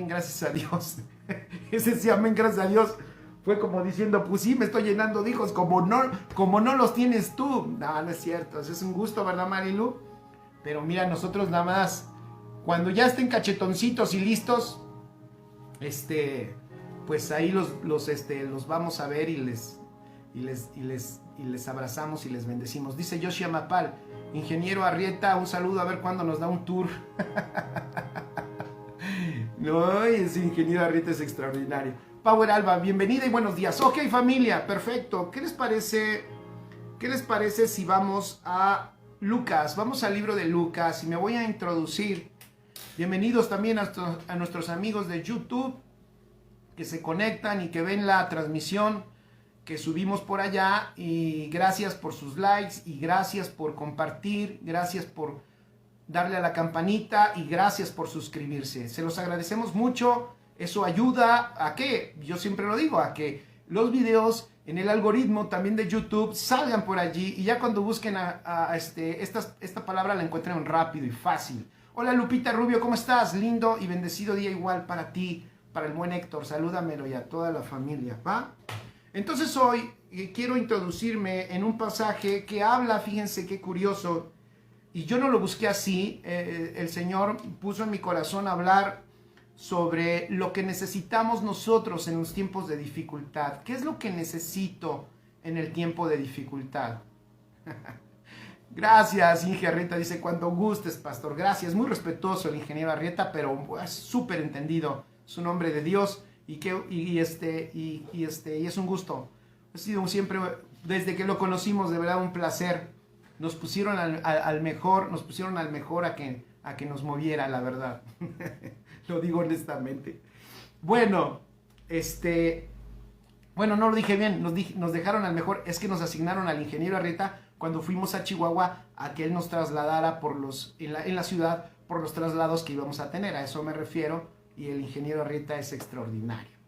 Gracias a Dios. Ese sí, amén, gracias a Dios. Fue como diciendo, pues sí, me estoy llenando de hijos, como no los tienes tú. No, no es cierto. Es un gusto, ¿verdad, Marilu? Pero mira, nosotros nada más, cuando ya estén cachetoncitos y listos, pues ahí los vamos a ver y les abrazamos y les bendecimos. Dice Yoshia Mapal, ingeniero Arrieta, un saludo, a ver cuándo nos da un tour. No, ese ingeniero Arrieta es extraordinario. Power Alba, bienvenida y buenos días. Ok, familia, perfecto. ¿Qué les parece si vamos a Lucas? Vamos al libro de Lucas y me voy a introducir. Bienvenidos también a nuestros amigos de YouTube que se conectan y que ven la transmisión que subimos por allá. Y gracias por sus likes y gracias por compartir, gracias por darle a la campanita y gracias por suscribirse. Se los agradecemos mucho. Eso ayuda a que, yo siempre lo digo, a que los videos en el algoritmo también de YouTube salgan por allí y ya cuando busquen esta palabra la encuentren rápido y fácil. Hola Lupita Rubio, ¿cómo estás? Lindo y bendecido día igual para ti, para el buen Héctor. Salúdamelo y a toda la familia, ¿va? Entonces hoy quiero introducirme en un pasaje que habla, fíjense qué curioso, y yo no lo busqué así, el Señor puso en mi corazón hablar sobre lo que necesitamos nosotros en los tiempos de dificultad. ¿Qué es lo que necesito en el tiempo de dificultad? Gracias, Inge Arrieta, dice, cuando gustes, pastor. Gracias, muy respetuoso el ingeniero Arrieta, pero súper entendido. Es un hombre de Dios y es un gusto. Ha sido siempre, desde que lo conocimos, de verdad un placer. Nos pusieron al mejor a que nos moviera, la verdad. Lo digo honestamente. Bueno, no lo dije bien, nos dejaron al mejor, es que nos asignaron al ingeniero Arrieta cuando fuimos a Chihuahua a que él nos trasladara en la ciudad por los traslados que íbamos a tener, a eso me refiero, y el ingeniero Arrieta es extraordinario.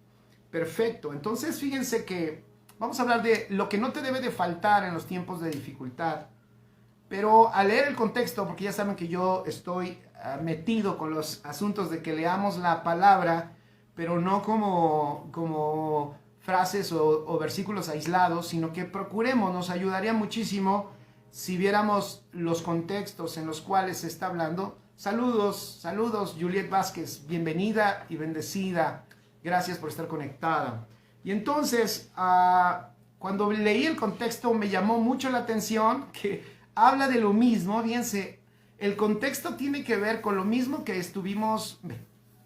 Perfecto, entonces fíjense que vamos a hablar de lo que no te debe de faltar en los tiempos de dificultad. Pero al leer el contexto, porque ya saben que yo estoy metido con los asuntos de que leamos la palabra, pero no como frases o versículos aislados, sino que procuremos, nos ayudaría muchísimo si viéramos los contextos en los cuales se está hablando. Saludos, Juliet Vázquez, bienvenida y bendecida, gracias por estar conectada. Y entonces, cuando leí el contexto me llamó mucho la atención que habla de lo mismo, fíjense, el contexto tiene que ver con lo mismo que estuvimos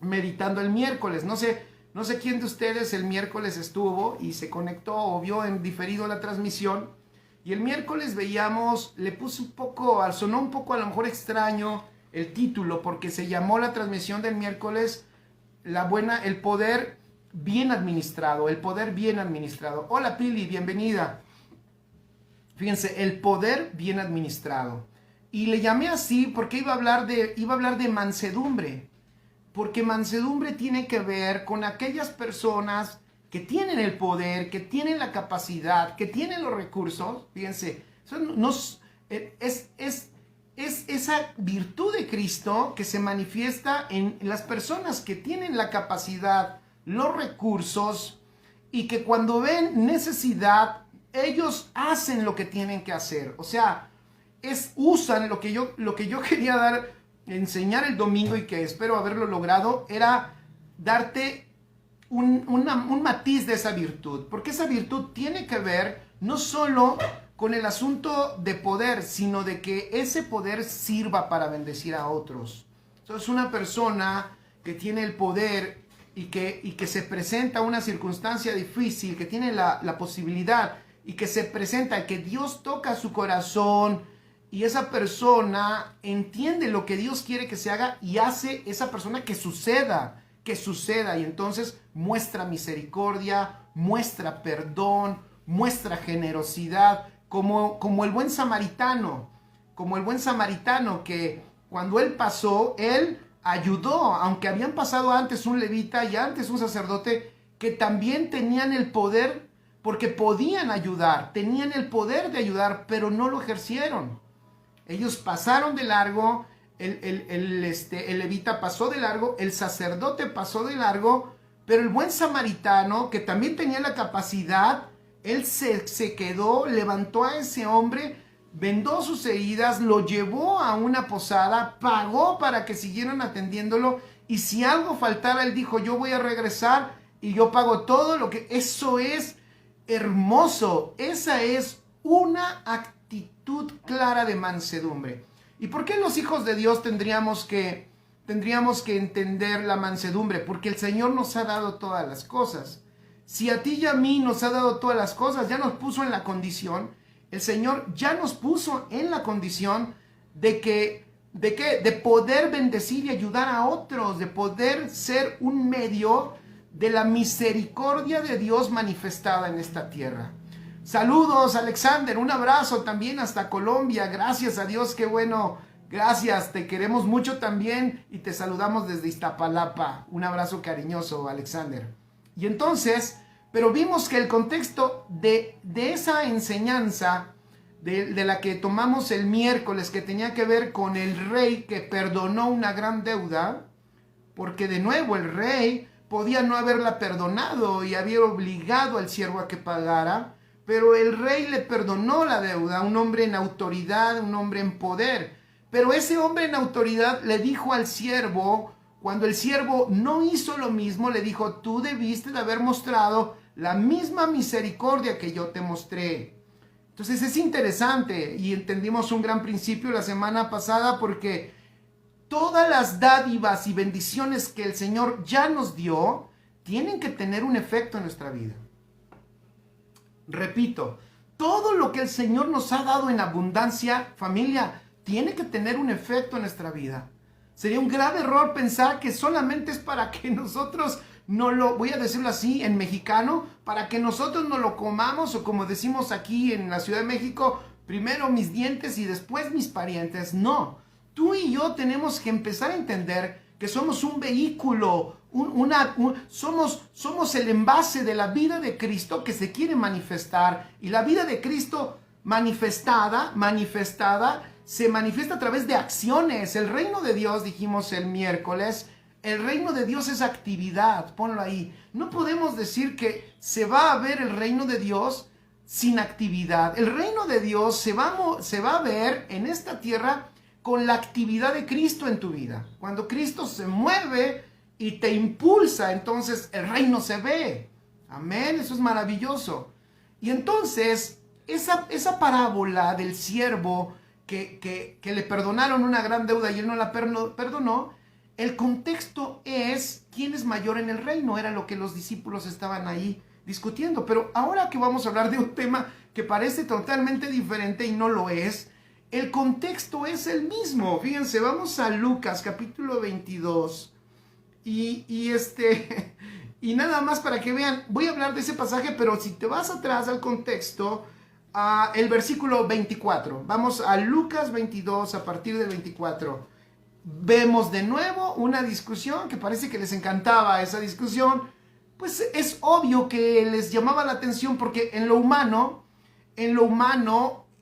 meditando el miércoles. No sé quién de ustedes el miércoles estuvo y se conectó o vio en diferido la transmisión. Y el miércoles veíamos, le puse sonó un poco a lo mejor extraño el título, porque se llamó la transmisión del miércoles el poder bien administrado, el poder bien administrado. Hola Pili, bienvenida. Fíjense, el poder bien administrado. Y le llamé así porque iba a hablar de mansedumbre. Porque mansedumbre tiene que ver con aquellas personas que tienen el poder, que tienen la capacidad, que tienen los recursos. Fíjense, es esa virtud de Cristo que se manifiesta en las personas que tienen la capacidad, los recursos, y que cuando ven necesidad, ellos hacen lo que tienen que hacer. O sea, usan lo que yo quería enseñar el domingo y que espero haberlo logrado, era darte un matiz de esa virtud. Porque esa virtud tiene que ver no solo con el asunto de poder, sino de que ese poder sirva para bendecir a otros. Entonces, una persona que tiene el poder y que se presenta una circunstancia difícil, que tiene la posibilidad y que se presenta, que Dios toca su corazón y esa persona entiende lo que Dios quiere que se haga y hace esa persona que suceda, y entonces muestra misericordia, muestra perdón, muestra generosidad, como el buen samaritano, que cuando él pasó, él ayudó, aunque habían pasado antes un levita y antes un sacerdote que también tenían el poder, porque podían ayudar, tenían el poder de ayudar, pero no lo ejercieron. Ellos pasaron de largo, el levita pasó de largo, el sacerdote pasó de largo, pero el buen samaritano, que también tenía la capacidad, él se quedó, levantó a ese hombre, vendó sus heridas, lo llevó a una posada, pagó para que siguieran atendiéndolo, y si algo faltara, él dijo, yo voy a regresar y yo pago todo lo que... Eso es hermoso, esa es una actitud clara de mansedumbre. ¿Y por qué los hijos de Dios tendríamos que entender la mansedumbre? Porque el Señor nos ha dado todas las cosas. Si a ti y a mí nos ha dado todas las cosas, ya nos puso en la condición, el Señor ya nos puso en la condición de poder bendecir y ayudar a otros, de poder ser un medio de la misericordia de Dios manifestada en esta tierra. Saludos, Alexander, un abrazo también hasta Colombia, gracias a Dios, qué bueno, gracias, te queremos mucho también y te saludamos desde Iztapalapa, un abrazo cariñoso, Alexander. Y entonces, pero vimos que el contexto de esa enseñanza, de la que tomamos el miércoles, que tenía que ver con el rey que perdonó una gran deuda, porque de nuevo el rey podía no haberla perdonado y había obligado al siervo a que pagara, pero el rey le perdonó la deuda, un hombre en autoridad, un hombre en poder. Pero ese hombre en autoridad le dijo al siervo, cuando el siervo no hizo lo mismo, le dijo, tú debiste de haber mostrado la misma misericordia que yo te mostré. Entonces es interesante y entendimos un gran principio la semana pasada, porque todas las dádivas y bendiciones que el Señor ya nos dio tienen que tener un efecto en nuestra vida. Repito, todo lo que el Señor nos ha dado en abundancia, familia, tiene que tener un efecto en nuestra vida. Sería un grave error pensar que solamente es para que nosotros no lo, voy a decirlo así en mexicano, para que nosotros no lo comamos, o como decimos aquí en la Ciudad de México, primero mis dientes y después mis parientes. No, tú y yo tenemos que empezar a entender que somos un vehículo, somos el envase de la vida de Cristo que se quiere manifestar, y la vida de Cristo manifestada, se manifiesta a través de acciones. El reino de Dios, dijimos el miércoles, el reino de Dios es actividad, ponlo ahí. No podemos decir que se va a ver el reino de Dios sin actividad. El reino de Dios se va a ver en esta tierra con la actividad de Cristo en tu vida. Cuando Cristo se mueve y te impulsa, entonces el reino se ve. Amén, eso es maravilloso. Y entonces, esa parábola del siervo que le perdonaron una gran deuda y él no la perdonó, el contexto es quién es mayor en el reino, era lo que los discípulos estaban ahí discutiendo. Pero ahora que vamos a hablar de un tema que parece totalmente diferente y no lo es, el contexto es el mismo. Fíjense, vamos a Lucas capítulo 22 y nada más para que vean, voy a hablar de ese pasaje, pero si te vas atrás al contexto, el versículo 24, vamos a Lucas 22 a partir del 24. Vemos de nuevo una discusión que parece que les encantaba esa discusión. Pues es obvio que les llamaba la atención, porque en lo humano, en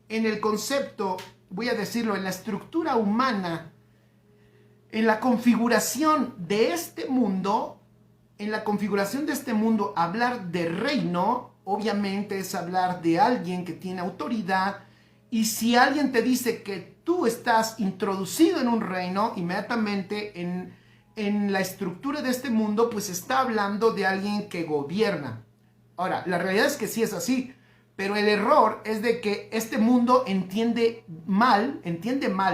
el concepto, voy a decirlo, en la estructura humana, en la configuración de este mundo, hablar de reino, obviamente es hablar de alguien que tiene autoridad. Y si alguien te dice que tú estás introducido en un reino, inmediatamente en la estructura de este mundo, pues está hablando de alguien que gobierna. Ahora, la realidad es que sí es así, pero el error es de que este mundo entiende mal,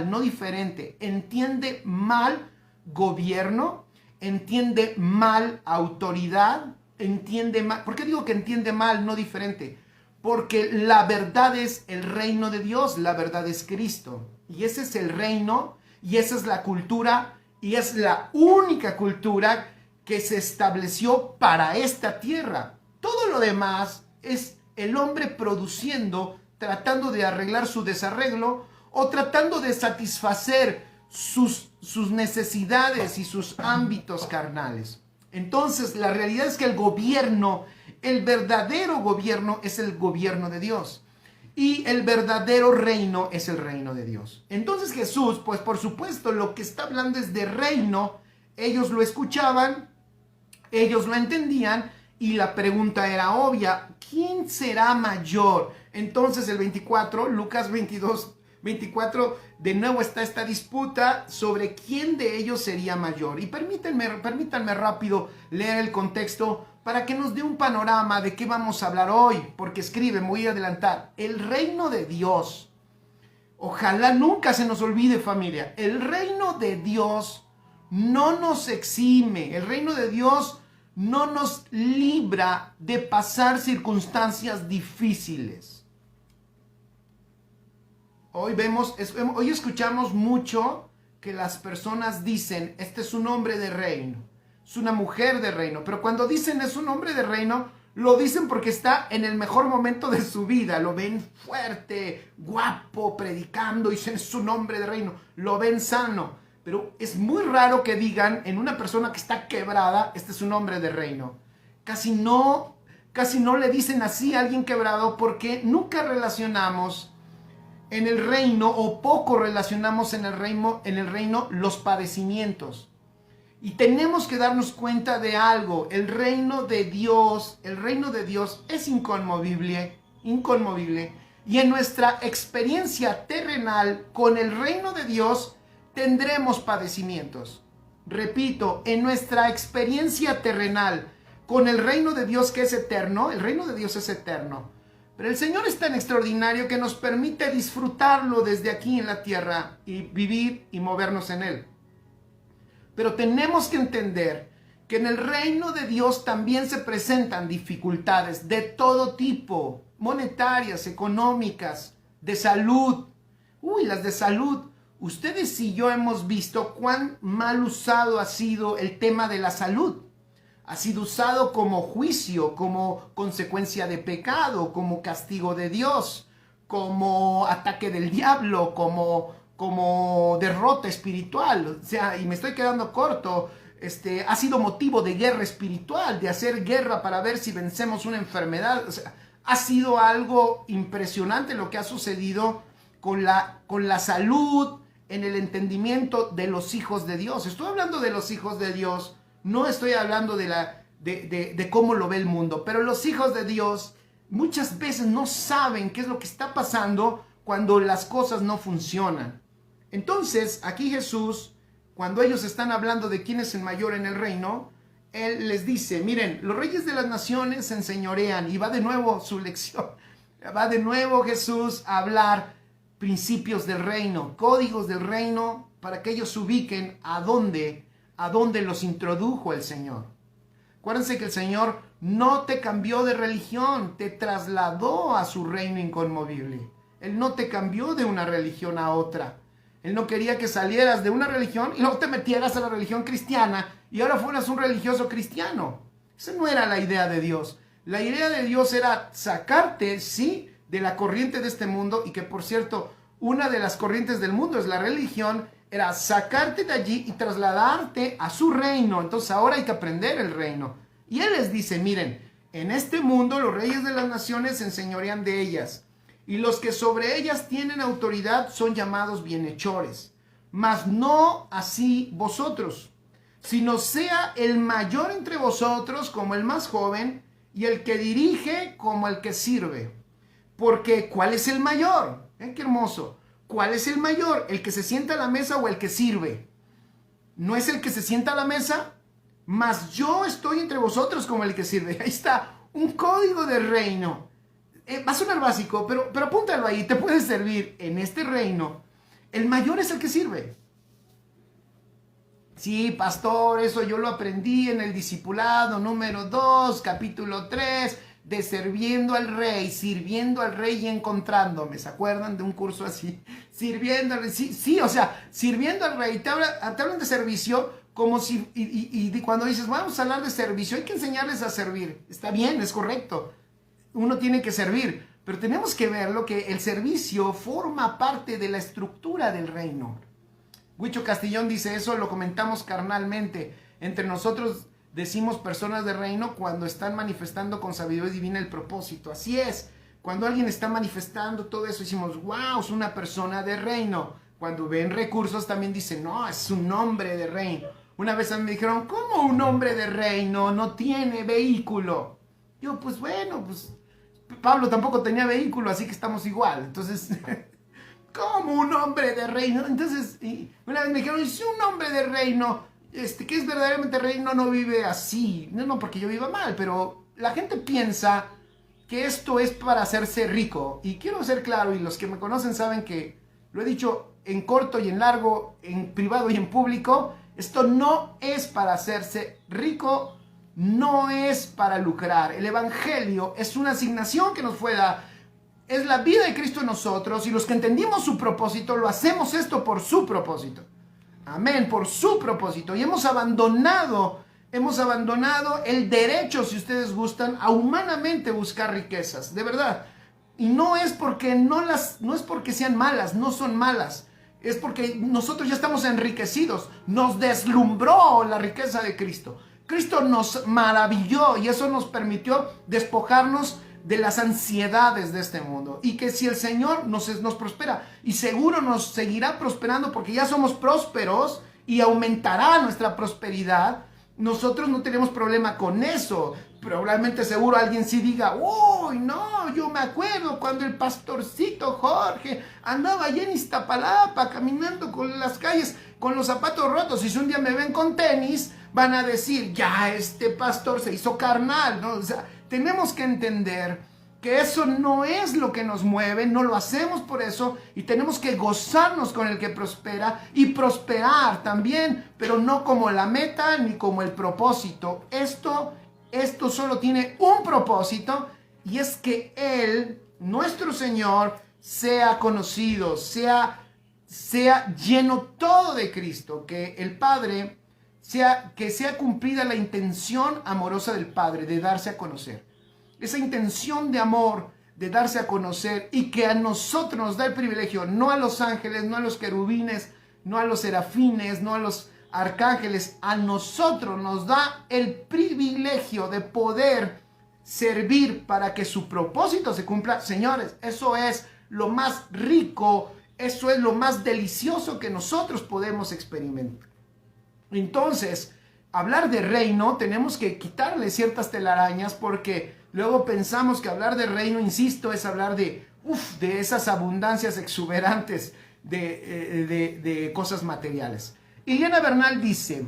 no diferente, entiende mal gobierno, entiende mal autoridad, entiende mal. ¿Por qué digo que entiende mal, no diferente? porque la verdad es el reino de Dios, la verdad es Cristo. Y ese es el reino, y esa es la cultura, y es la única cultura que se estableció para esta tierra. Todo lo demás es el hombre produciendo, tratando de arreglar su desarreglo o tratando de satisfacer sus necesidades y sus ámbitos carnales. Entonces, la realidad es que el gobierno, el verdadero gobierno es el gobierno de Dios. Y el verdadero reino es el reino de Dios. Entonces Jesús, pues por supuesto, lo que está hablando es de reino. Ellos lo escuchaban, ellos lo entendían y la pregunta era obvia. ¿Quién será mayor? Entonces el 24, Lucas 22, 24, de nuevo está esta disputa sobre quién de ellos sería mayor. Y permítanme rápido leer el contexto para que nos dé un panorama de qué vamos a hablar hoy. Porque escribe, me voy a adelantar, el reino de Dios. Ojalá nunca se nos olvide, familia. El reino de Dios no nos exime. El reino de Dios no nos libra de pasar circunstancias difíciles. Hoy escuchamos mucho que las personas dicen, este es un hombre de reino, es una mujer de reino, pero cuando dicen es un hombre de reino, lo dicen porque está en el mejor momento de su vida, lo ven fuerte, guapo, predicando, dicen es un hombre de reino, lo ven sano, pero es muy raro que digan en una persona que está quebrada, este es un hombre de reino. Casi no le dicen así a alguien quebrado porque nunca relacionamos en el reino, o poco relacionamos en el reino los padecimientos. Y tenemos que darnos cuenta de algo. El reino de Dios es inconmovible. Y en nuestra experiencia terrenal con el reino de Dios tendremos padecimientos. Repito, en nuestra experiencia terrenal con el reino de Dios que es eterno, el reino de Dios es eterno. Pero el Señor es tan extraordinario que nos permite disfrutarlo desde aquí en la tierra y vivir y movernos en él. Pero tenemos que entender que en el reino de Dios también se presentan dificultades de todo tipo, monetarias, económicas, de salud. Las de salud. Ustedes y yo hemos visto cuán mal usado ha sido el tema de la salud. Ha sido usado como juicio, como consecuencia de pecado, como castigo de Dios, como ataque del diablo, como derrota espiritual. O sea, y me estoy quedando corto, ha sido motivo de guerra espiritual, de hacer guerra para ver si vencemos una enfermedad. O sea, ha sido algo impresionante lo que ha sucedido con la salud, en el entendimiento de los hijos de Dios. Estoy hablando de los hijos de Dios. No estoy hablando de cómo lo ve el mundo, pero los hijos de Dios muchas veces no saben qué es lo que está pasando cuando las cosas no funcionan. Entonces, aquí Jesús, cuando ellos están hablando de quién es el mayor en el reino, Él les dice, miren, los reyes de las naciones se enseñorean, y va de nuevo su lección, va de nuevo Jesús a hablar principios del reino, códigos del reino, para que ellos ubiquen a dónde los introdujo el Señor. Acuérdense que el Señor no te cambió de religión, te trasladó a su reino inconmovible. Él no te cambió de una religión a otra. Él no quería que salieras de una religión y luego te metieras a la religión cristiana y ahora fueras un religioso cristiano. Esa no era la idea de Dios. La idea de Dios era sacarte, sí, de la corriente de este mundo, y que por cierto, una de las corrientes del mundo es la religión. Era sacarte de allí y trasladarte a su reino. Entonces ahora hay que aprender el reino. Y Él les dice, miren, en este mundo los reyes de las naciones se enseñorean de ellas, y los que sobre ellas tienen autoridad son llamados bienhechores. Mas no así vosotros, sino sea el mayor entre vosotros como el más joven, y el que dirige como el que sirve. Porque ¿cuál es el mayor? Qué hermoso. ¿Cuál es el mayor? ¿El que se sienta a la mesa o el que sirve? ¿No es el que se sienta a la mesa? Mas yo estoy entre vosotros como el que sirve. Ahí está, un código del reino. Va a sonar básico, pero apúntalo ahí, te puede servir. En este reino, el mayor es el que sirve. Sí, pastor, eso yo lo aprendí en el discipulado número 2, capítulo 3, de sirviendo al rey y encontrándome. ¿Se acuerdan de un curso así? Sirviendo al rey, sí, o sea, sirviendo al rey. Te hablan de servicio como si, y cuando dices, vamos a hablar de servicio, hay que enseñarles a servir. Está bien, es correcto. Uno tiene que servir, pero tenemos que verlo que el servicio forma parte de la estructura del reino. Huicho Castillón dice, eso lo comentamos carnalmente. Entre nosotros decimos personas de reino cuando están manifestando con sabiduría divina el propósito. Así es. Cuando alguien está manifestando todo eso, decimos, wow, es una persona de reino. Cuando ven recursos también dicen, no, es un hombre de reino. Una vez me dijeron, ¿cómo un hombre de reino no tiene vehículo? Yo, pues bueno, pues Pablo tampoco tenía vehículo, así que estamos igual. Entonces, ¿cómo un hombre de reino? Entonces, una vez me dijeron, si un hombre de reino, que es verdaderamente reino, no vive así. No porque yo viva mal, pero la gente piensa que esto es para hacerse rico. Y quiero ser claro, y los que me conocen saben que lo he dicho en corto y en largo, en privado y en público, esto no es para hacerse rico, no es para lucrar. El evangelio es una asignación que nos fue dada. Es la vida de Cristo en nosotros, y los que entendimos su propósito, lo hacemos esto por su propósito. Amén, por su propósito. Y hemos abandonado el derecho, si ustedes gustan, a humanamente buscar riquezas, de verdad. Y no es porque no es porque sean malas, no son malas. Es porque nosotros ya estamos enriquecidos. Nos deslumbró la riqueza de Cristo. Cristo nos maravilló y eso nos permitió despojarnos de las ansiedades de este mundo. Y que si el Señor nos prospera, y seguro nos seguirá prosperando porque ya somos prósperos y aumentará nuestra prosperidad, nosotros no tenemos problema con eso. Probablemente seguro alguien sí diga, uy, no, yo me acuerdo cuando el pastorcito Jorge andaba allá en Iztapalapa caminando con las calles con los zapatos rotos, y si un día me ven con tenis, van a decir, ya este pastor se hizo carnal, ¿no? O sea, tenemos que entender que eso no es lo que nos mueve, no lo hacemos por eso, y tenemos que gozarnos con el que prospera y prosperar también, pero no como la meta ni como el propósito. Esto solo tiene un propósito, y es que Él, nuestro Señor, sea conocido, sea lleno todo de Cristo, que el Padre que sea cumplida la intención amorosa del Padre de darse a conocer. Esa intención de amor de darse a conocer, y que a nosotros nos da el privilegio, no a los ángeles, no a los querubines, no a los serafines, no a los arcángeles, a nosotros nos da el privilegio de poder servir para que su propósito se cumpla. Señores, eso es lo más rico, eso es lo más delicioso que nosotros podemos experimentar. Entonces, hablar de reino, tenemos que quitarle ciertas telarañas, porque luego pensamos que hablar de reino, insisto, es hablar de esas abundancias exuberantes de cosas materiales. Ileana Bernal dice,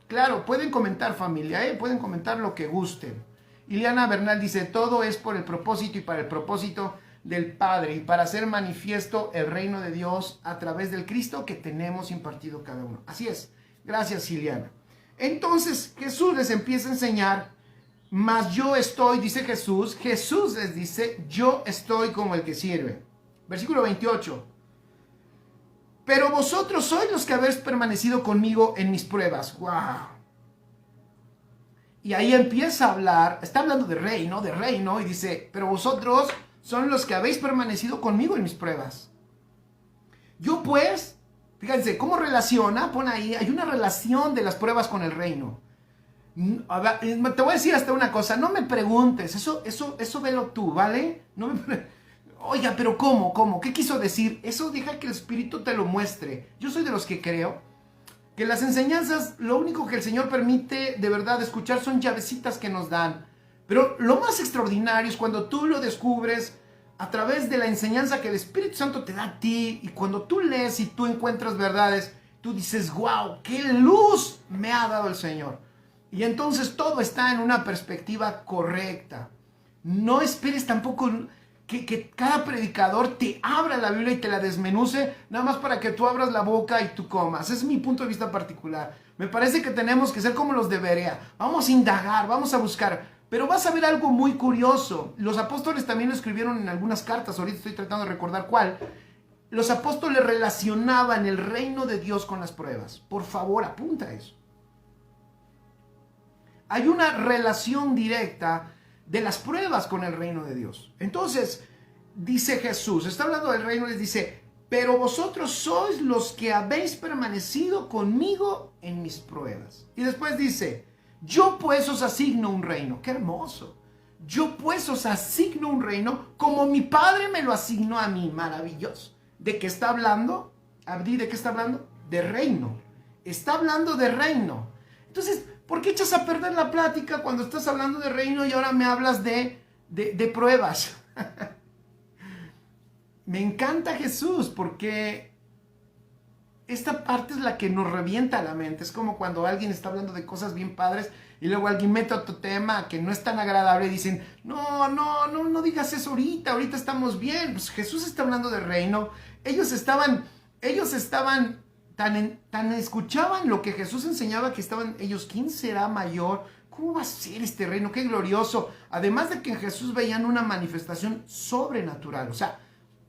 claro, pueden comentar familia, pueden comentar lo que gusten. Ileana Bernal dice, todo es por el propósito y para el propósito del Padre, y para hacer manifiesto el reino de Dios a través del Cristo que tenemos impartido cada uno. Así es. Gracias, Ileana. Entonces Jesús les empieza a enseñar, mas yo estoy, dice Jesús les dice, yo estoy como el que sirve. Versículo 28. Pero vosotros sois los que habéis permanecido conmigo en mis pruebas. ¡Wow! Y ahí empieza a hablar, está hablando de reino, y dice, pero vosotros son los que habéis permanecido conmigo en mis pruebas. Yo pues, fíjense, ¿cómo relaciona? Pon ahí, hay una relación de las pruebas con el reino. Te voy a decir hasta una cosa, no me preguntes, eso velo tú, ¿vale? Oiga, pero ¿cómo? ¿Qué quiso decir? Eso deja que el Espíritu te lo muestre. Yo soy de los que creo que las enseñanzas, lo único que el Señor permite de verdad escuchar son llavecitas que nos dan. Pero lo más extraordinario es cuando tú lo descubres a través de la enseñanza que el Espíritu Santo te da a ti, y cuando tú lees y tú encuentras verdades, tú dices, wow, qué luz me ha dado el Señor. Y entonces todo está en una perspectiva correcta. No esperes tampoco que cada predicador te abra la Biblia y te la desmenuce, nada más para que tú abras la boca y tú comas. Ese es mi punto de vista particular. Me parece que tenemos que ser como los de Berea. Vamos a indagar, vamos a buscar. Pero vas a ver algo muy curioso. Los apóstoles también lo escribieron en algunas cartas, ahorita estoy tratando de recordar cuál. Los apóstoles relacionaban el reino de Dios con las pruebas. Por favor, apunta eso. Hay una relación directa de las pruebas con el reino de Dios. Entonces, dice Jesús, está hablando del reino, les dice, pero vosotros sois los que habéis permanecido conmigo en mis pruebas. Y después dice, yo pues os asigno un reino. ¡Qué hermoso! Yo pues os asigno un reino como mi Padre me lo asignó a mí. Maravilloso. ¿De qué está hablando? Abdi, ¿de qué está hablando? De reino. Está hablando de reino. Entonces, ¿por qué echas a perder la plática cuando estás hablando de reino y ahora me hablas de pruebas? Me encanta Jesús porque esta parte es la que nos revienta la mente. Es como cuando alguien está hablando de cosas bien padres y luego alguien mete otro tema que no es tan agradable y dicen, no digas eso ahorita estamos bien. Pues Jesús está hablando de reino. Ellos estaban tan escuchaban lo que Jesús enseñaba que estaban ellos, ¿quién será mayor? ¿Cómo va a ser este reino? ¡Qué glorioso! Además de que en Jesús veían una manifestación sobrenatural. O sea,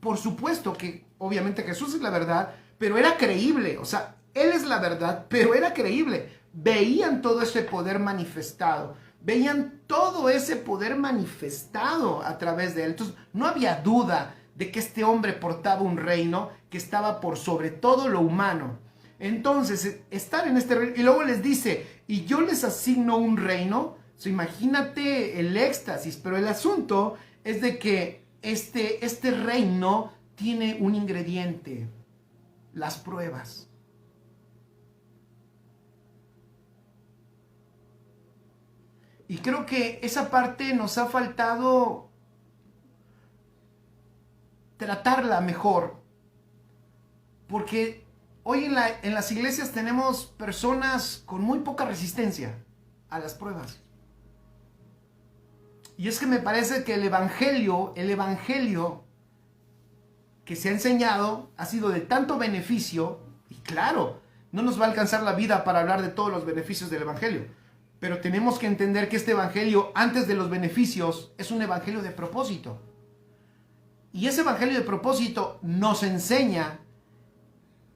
por supuesto que obviamente Jesús es la verdad, pero era creíble. O sea, Él es la verdad, pero era creíble. Veían todo ese poder manifestado. Veían todo ese poder manifestado a través de Él. Entonces, no había duda de que este hombre portaba un reino que estaba por sobre todo lo humano. Entonces, estar en este reino, y luego les dice, y yo les asigno un reino. So, imagínate el éxtasis, pero el asunto es de que este reino tiene un ingrediente, las pruebas. Y creo que esa parte nos ha faltado tratarla mejor, porque hoy en las iglesias tenemos personas con muy poca resistencia a las pruebas. Y es que me parece que el evangelio que se ha enseñado ha sido de tanto beneficio, y claro, no nos va a alcanzar la vida para hablar de todos los beneficios del evangelio, pero tenemos que entender que este evangelio, antes de los beneficios, es un evangelio de propósito. Y ese evangelio de propósito nos enseña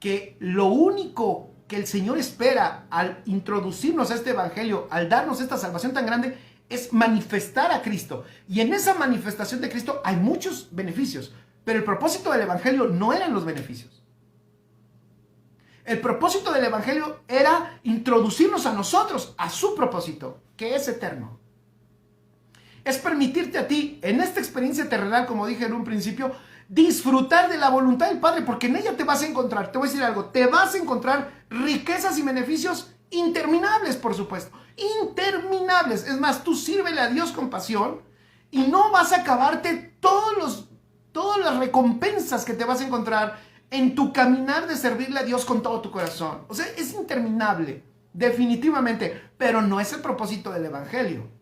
que lo único que el Señor espera al introducirnos a este evangelio, al darnos esta salvación tan grande, es manifestar a Cristo. Y en esa manifestación de Cristo hay muchos beneficios, pero el propósito del evangelio no eran los beneficios. El propósito del evangelio era introducirnos a nosotros, a su propósito, que es eterno. Es permitirte a ti, en esta experiencia terrenal, como dije en un principio, disfrutar de la voluntad del Padre, porque en ella te vas a encontrar, te voy a decir algo, te vas a encontrar riquezas y beneficios interminables, por supuesto, interminables. Es más, tú sírvele a Dios con pasión y no vas a acabarte todas las recompensas que te vas a encontrar en tu caminar de servirle a Dios con todo tu corazón. O sea, es interminable, definitivamente, pero no es el propósito del evangelio.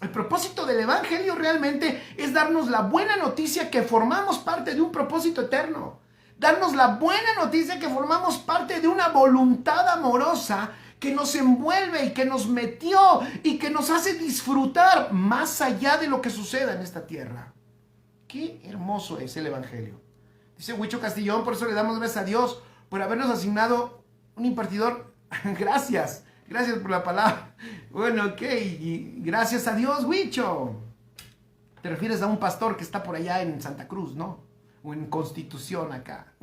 El propósito del evangelio realmente es darnos la buena noticia que formamos parte de un propósito eterno. Darnos la buena noticia que formamos parte de una voluntad amorosa que nos envuelve y que nos metió y que nos hace disfrutar más allá de lo que suceda en esta tierra. Qué hermoso es el evangelio. Dice Huicho Castillón, por eso le damos gracias a Dios por habernos asignado un impartidor. Gracias. Gracias por la palabra. Bueno, ok. Y gracias a Dios, Huicho. Te refieres a un pastor que está por allá en Santa Cruz, ¿no? O en Constitución acá.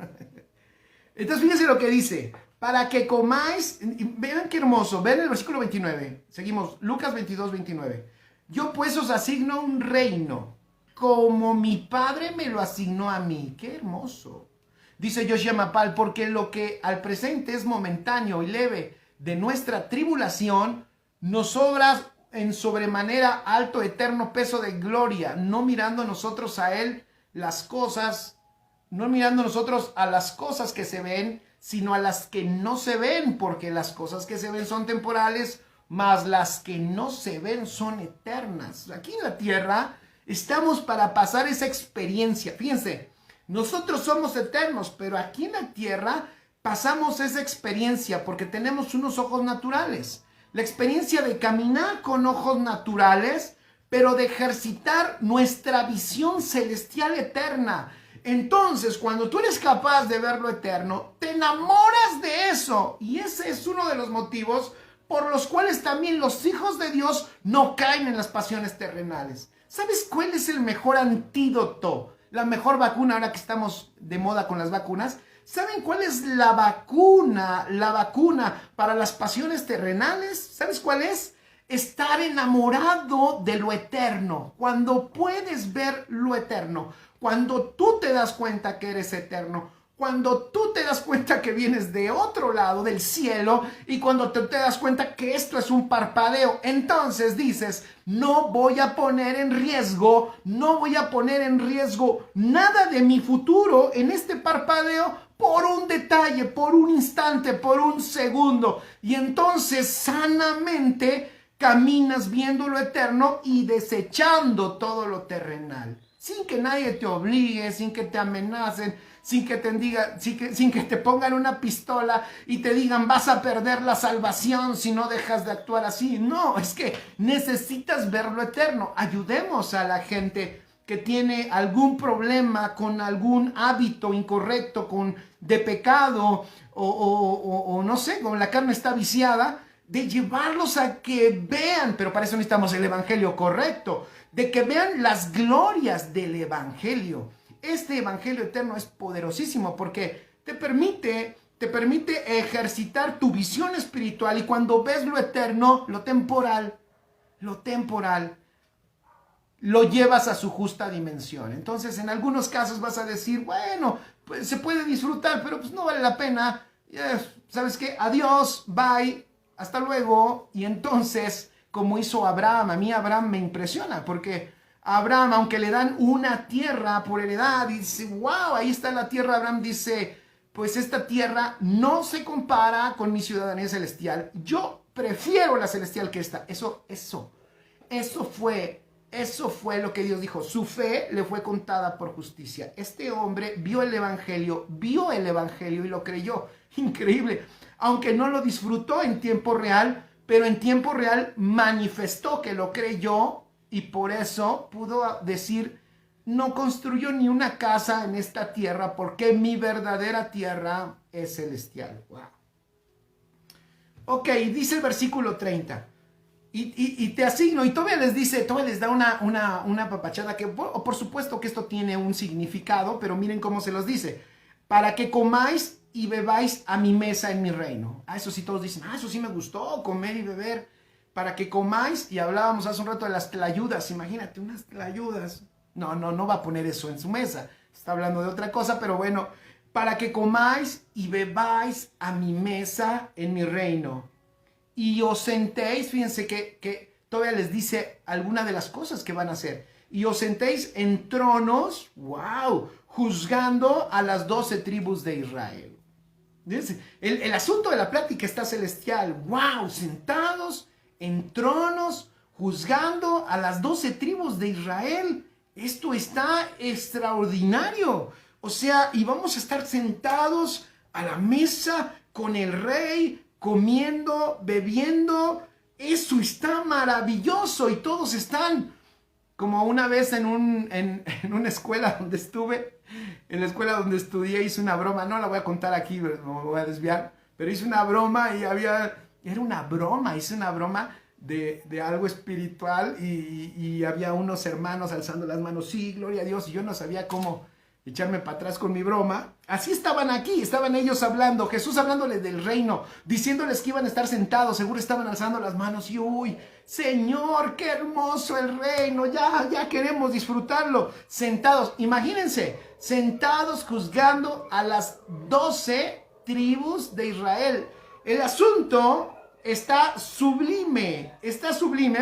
Entonces, fíjense lo que dice. Para que comáis. Vean qué hermoso. Vean el versículo 29. Seguimos. Lucas 22, 29. Yo pues os asigno un reino, como mi Padre me lo asignó a mí. Qué hermoso. Dice Joshua Mapal, porque lo que al presente es momentáneo y leve de nuestra tribulación, nos sobra en sobremanera alto eterno peso de gloria, no mirando nosotros a Él las cosas, no mirando nosotros a las cosas que se ven, sino a las que no se ven, porque las cosas que se ven son temporales, mas las que no se ven son eternas. Aquí en la tierra estamos para pasar esa experiencia. Fíjense, nosotros somos eternos, pero aquí en la tierra pasamos esa experiencia porque tenemos unos ojos naturales. La experiencia de caminar con ojos naturales, pero de ejercitar nuestra visión celestial eterna. Entonces, cuando tú eres capaz de ver lo eterno, te enamoras de eso. Y ese es uno de los motivos por los cuales también los hijos de Dios no caen en las pasiones terrenales. ¿Sabes cuál es el mejor antídoto? La mejor vacuna, ahora que estamos de moda con las vacunas. ¿Saben cuál es la vacuna? La vacuna para las pasiones terrenales. ¿Sabes cuál es? Estar enamorado de lo eterno. Cuando puedes ver lo eterno, cuando tú te das cuenta que eres eterno, cuando tú te das cuenta que vienes de otro lado del cielo y cuando te das cuenta que esto es un parpadeo, entonces dices, no voy a poner en riesgo, no voy a poner en riesgo nada de mi futuro en este parpadeo por un detalle, por un instante, por un segundo. Y entonces sanamente caminas viendo lo eterno y desechando todo lo terrenal. Sin que nadie te obligue, sin que te amenacen, sin que te pongan una pistola y te digan vas a perder la salvación si no dejas de actuar así. No, es que necesitas ver lo eterno. Ayudemos a la gente que tiene algún problema con algún hábito incorrecto, de pecado o no sé, con la carne está viciada, de llevarlos a que vean, pero para eso necesitamos el evangelio correcto, de que vean las glorias del evangelio. Este evangelio eterno es poderosísimo porque te permite ejercitar tu visión espiritual y cuando ves lo eterno, lo temporal, lo llevas a su justa dimensión. Entonces, en algunos casos vas a decir, bueno, pues se puede disfrutar, pero pues no vale la pena. ¿Sabes qué? Adiós, bye, hasta luego. Y entonces, como hizo Abraham, a mí Abraham me impresiona, porque Abraham, aunque le dan una tierra por heredad, y dice, wow, ahí está la tierra, Abraham dice, pues esta tierra no se compara con mi ciudadanía celestial. Yo prefiero la celestial que esta. Eso fue lo que Dios dijo. Su fe le fue contada por justicia. Este hombre vio el evangelio y lo creyó. Increíble. Aunque no lo disfrutó en tiempo real, pero en tiempo real manifestó que lo creyó y por eso pudo decir, no construyo ni una casa en esta tierra porque mi verdadera tierra es celestial. Wow. Ok, dice el versículo 30. Y te asigno, y todavía les da una papachada que, por supuesto que esto tiene un significado, pero miren cómo se los dice. Para que comáis y bebáis a mi mesa en mi reino. Eso sí todos dicen, eso sí me gustó, comer y beber. Para que comáis, y hablábamos hace un rato de las tlayudas, imagínate, unas tlayudas. No va a poner eso en su mesa. Está hablando de otra cosa, pero bueno. Para que comáis y bebáis a mi mesa en mi reino. Y os sentéis, fíjense que todavía les dice alguna de las cosas que van a hacer. Y os sentéis en tronos, wow, juzgando a las 12 tribus de Israel. El asunto de la plática está celestial, wow, sentados en tronos, juzgando a las 12 tribus de Israel. Esto está extraordinario. O sea, y vamos a estar sentados a la mesa con el rey, comiendo, bebiendo. Eso está maravilloso y todos están como una vez en una escuela donde estuve, en la escuela donde estudié, hice una broma, no la voy a contar aquí, me voy a desviar, pero hice una broma y hice una broma de algo espiritual y había unos hermanos alzando las manos, sí, gloria a Dios, y yo no sabía cómo echarme para atrás con mi broma. Así estaban aquí, estaban ellos hablando, Jesús hablándoles del reino, diciéndoles que iban a estar sentados, seguro estaban alzando las manos y uy, Señor, qué hermoso el reino, ya queremos disfrutarlo, sentados, imagínense, sentados juzgando a las 12 tribus de Israel. El asunto está sublime,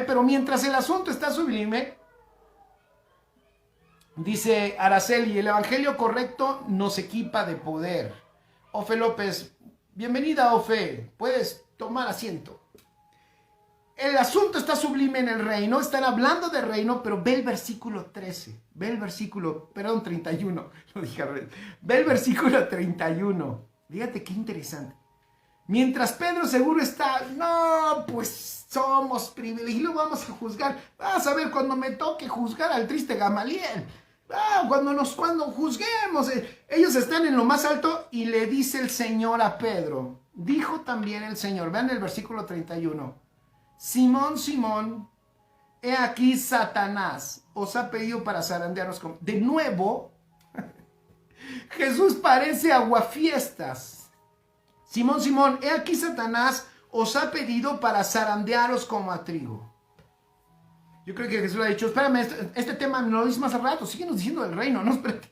pero mientras el asunto está sublime, dice Araceli, el evangelio correcto nos equipa de poder. Ofe López, bienvenida Ofe, puedes tomar asiento. El asunto está sublime en el reino, están hablando del reino, pero ve el versículo 13, ve el versículo, 31, lo dije al revés, ve el versículo 31, fíjate qué interesante. Mientras Pedro seguro está, no, pues somos privilegiados, vamos a juzgar. Vas a ver cuando me toque juzgar al triste Gamaliel. Cuando juzguemos. Ellos están en lo más alto y le dice el Señor a Pedro. Dijo también el Señor, vean el versículo 31. Simón, Simón, he aquí Satanás os ha pedido para zarandearos. De nuevo, Jesús parece aguafiestas. Simón, Simón, he aquí Satanás os ha pedido para zarandearos como a trigo. Yo creo que Jesús le ha dicho, espérame, este tema no lo dices más al rato, síguenos diciendo del reino, no, espérate.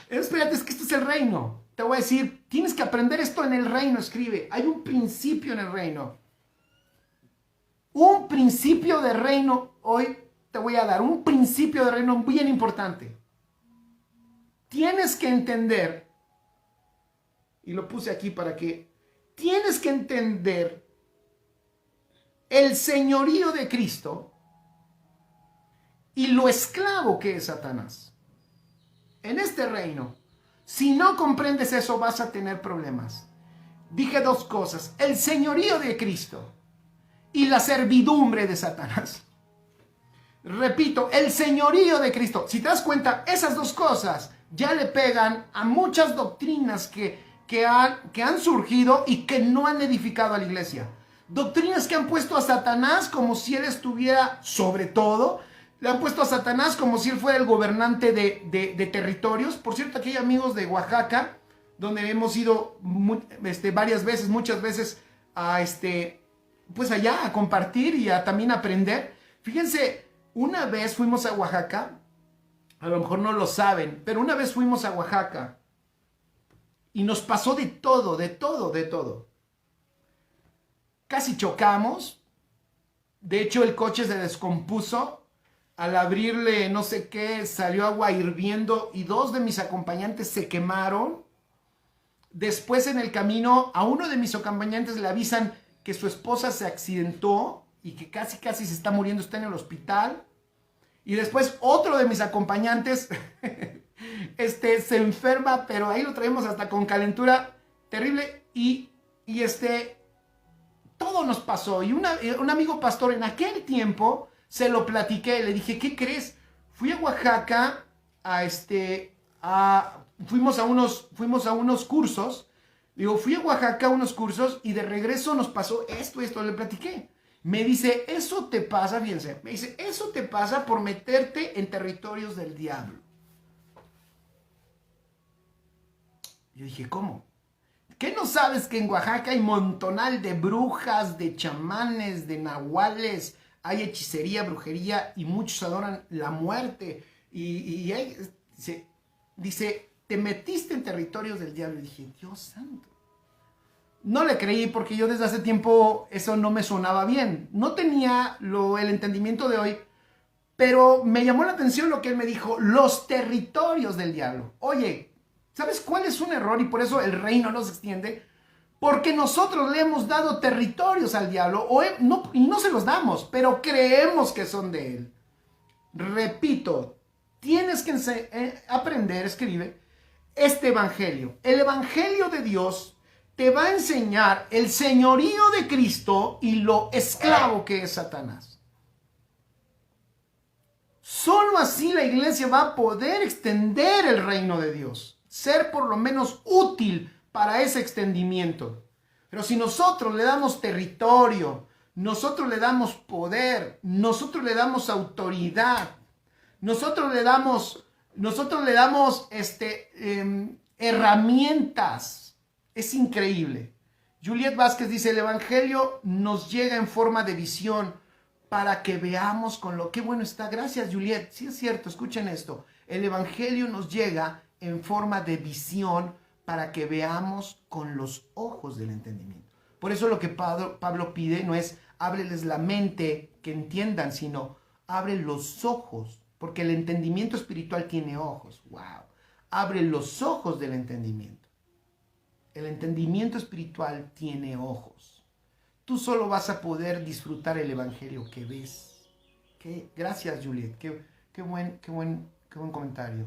Espérate, es que esto es el reino. Te voy a decir, tienes que aprender esto en el reino, escribe. Hay un principio en el reino. Un principio de reino, hoy te voy a dar un principio de reino bien importante. Tienes que entender, y lo puse aquí para que, tienes que entender el señorío de Cristo y lo esclavo que es Satanás. En este reino, si no comprendes eso, vas a tener problemas. Dije dos cosas, el señorío de Cristo y la servidumbre de Satanás. Repito, el señorío de Cristo. Si te das cuenta, esas dos cosas ya le pegan a muchas doctrinas que han surgido y que no han edificado a la iglesia. Doctrinas que han puesto a Satanás como si él estuviera sobre todo. Le han puesto a Satanás como si él fuera el gobernante de territorios. Por cierto, aquí hay amigos de Oaxaca, donde hemos ido varias veces, muchas veces, pues allá a compartir y a también aprender. Fíjense, una vez fuimos a Oaxaca, a lo mejor no lo saben, pero una vez fuimos a Oaxaca y nos pasó de todo, de todo, de todo. Casi chocamos, de hecho el coche se descompuso. Al abrirle no sé qué, salió agua hirviendo y dos de mis acompañantes se quemaron. Después en el camino a uno de mis acompañantes le avisan que su esposa se accidentó y que casi se está muriendo, está en el hospital. Y después otro de mis acompañantes se enferma, pero ahí lo traemos hasta con calentura terrible y todo nos pasó. Y un amigo pastor en aquel tiempo se lo platiqué, le dije, ¿qué crees? Fui a Oaxaca fuimos a unos cursos. Digo, fui a Oaxaca a unos cursos y de regreso nos pasó esto, le platiqué. Me dice, eso te pasa, fíjense, me dice, eso te pasa por meterte en territorios del diablo. Yo dije, ¿cómo? ¿Qué no sabes que en Oaxaca hay montonal de brujas, de chamanes, de nahuales? Hay hechicería, brujería y muchos adoran la muerte. Dice, te metiste en territorios del diablo. Y dije, Dios santo. No le creí porque yo desde hace tiempo eso no me sonaba bien. No tenía el entendimiento de hoy, pero me llamó la atención lo que él me dijo, los territorios del diablo. Oye, ¿sabes cuál es un error? Y por eso el reino no se extiende. Porque nosotros le hemos dado territorios al diablo y no se los damos, pero creemos que son de él. Repito, tienes que aprender, escribe, este evangelio. El evangelio de Dios te va a enseñar el señorío de Cristo y lo esclavo que es Satanás. Solo así la iglesia va a poder extender el reino de Dios, ser por lo menos útil para ese extendimiento. Pero si nosotros le damos territorio, nosotros le damos poder, nosotros le damos autoridad, nosotros le damos herramientas, es increíble. Juliet Vázquez dice, el evangelio nos llega en forma de visión para que veamos con lo que bueno está. Gracias, Juliet. Sí es cierto, escuchen esto. El evangelio nos llega en forma de visión para que veamos con los ojos del entendimiento. Por eso lo que Pablo pide no es ábreles la mente que entiendan, sino abre los ojos, porque el entendimiento espiritual tiene ojos. ¡Wow! Abre los ojos del entendimiento. El entendimiento espiritual tiene ojos. Tú solo vas a poder disfrutar el evangelio que ves. Gracias, Juliet. Qué buen comentario.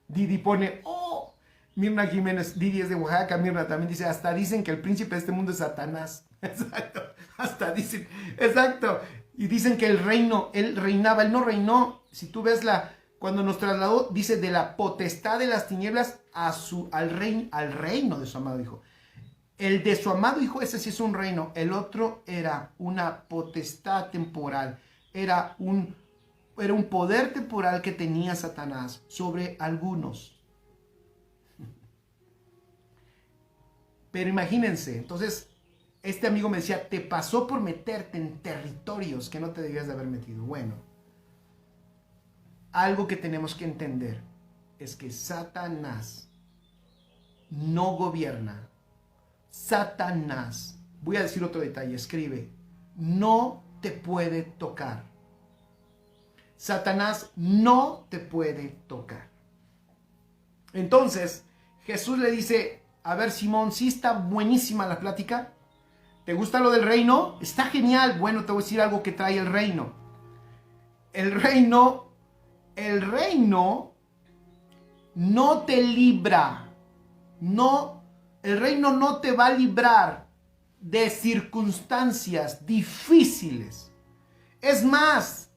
Didi pone, Mirna Jiménez, Didi es de Oaxaca, Mirna también dice, hasta dicen que el príncipe de este mundo es Satanás. Exacto, hasta dicen, exacto. Y dicen que el reino, él reinaba, él no reinó. Si tú ves cuando nos trasladó, dice de la potestad de las tinieblas al reino de su amado hijo. El de su amado hijo, ese sí es un reino. El otro era una potestad temporal. Era un poder temporal que tenía Satanás sobre algunos. Pero imagínense, entonces, este amigo me decía, te pasó por meterte en territorios que no te debías de haber metido. Bueno, algo que tenemos que entender es que Satanás no gobierna. Satanás, voy a decir otro detalle, escribe, no te puede tocar. Satanás no te puede tocar. Entonces, Jesús le dice, a ver, Simón, sí está buenísima la plática. ¿Te gusta lo del reino? Está genial. Bueno, te voy a decir algo que trae el reino. El reino no te libra. No, el reino no te va a librar de circunstancias difíciles. Es más,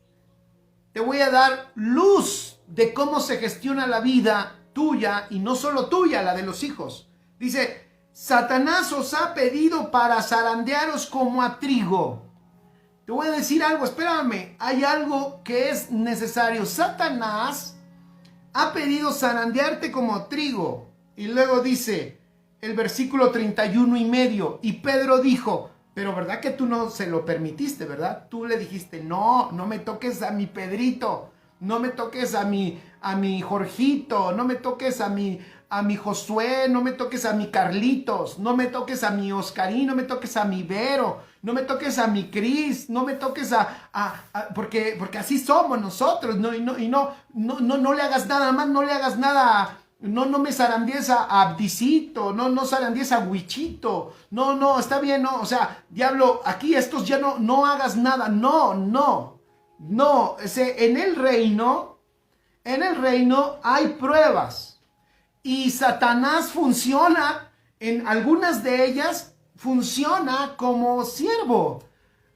te voy a dar luz de cómo se gestiona la vida tuya y no solo tuya, la de los hijos. Dice, Satanás os ha pedido para zarandearos como a trigo. Te voy a decir algo, espérame, hay algo que es necesario. Satanás ha pedido zarandearte como trigo. Y luego dice el versículo 31:5, y Pedro dijo, pero ¿verdad que tú no se lo permitiste, verdad? Tú le dijiste, no me toques a mi Pedrito, no me toques a mi Jorgito, no me toques a mi Josué, no me toques a mi Carlitos, no me toques a mi Oscarín, no me toques a mi Vero, no me toques a mi Cris, no me toques porque así somos nosotros, no le hagas nada más, no le hagas nada, no me zarandees a Abdicito, no zarandees a Huichito, no, está bien, no, o sea, diablo, aquí estos ya no hagas nada, no, en el reino hay pruebas. Y Satanás funciona, en algunas de ellas, funciona como siervo.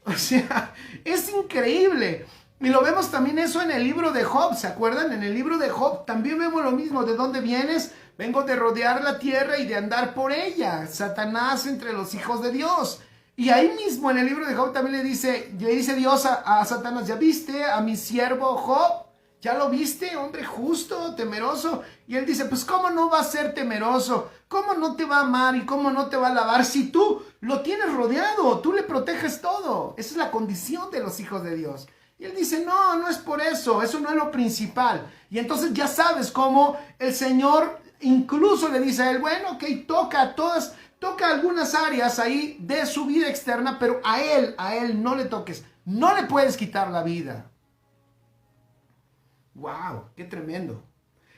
O sea, es increíble. Y lo vemos también eso en el libro de Job, ¿se acuerdan? En el libro de Job también vemos lo mismo. ¿De dónde vienes? Vengo de rodear la tierra y de andar por ella. Satanás entre los hijos de Dios. Y ahí mismo en el libro de Job también le dice Dios a Satanás, ¿ya viste a mi siervo Job? ¿Ya lo viste? Hombre justo, temeroso. Y él dice, pues ¿cómo no va a ser temeroso? ¿Cómo no te va a amar y cómo no te va a alabar si tú lo tienes rodeado? Tú le proteges todo. Esa es la condición de los hijos de Dios. Y él dice, no es por eso. Eso no es lo principal. Y entonces ya sabes cómo el Señor incluso le dice a él, bueno, ok, toca algunas áreas ahí de su vida externa, pero a él no le toques. No le puedes quitar la vida. ¡Wow! ¡Qué tremendo!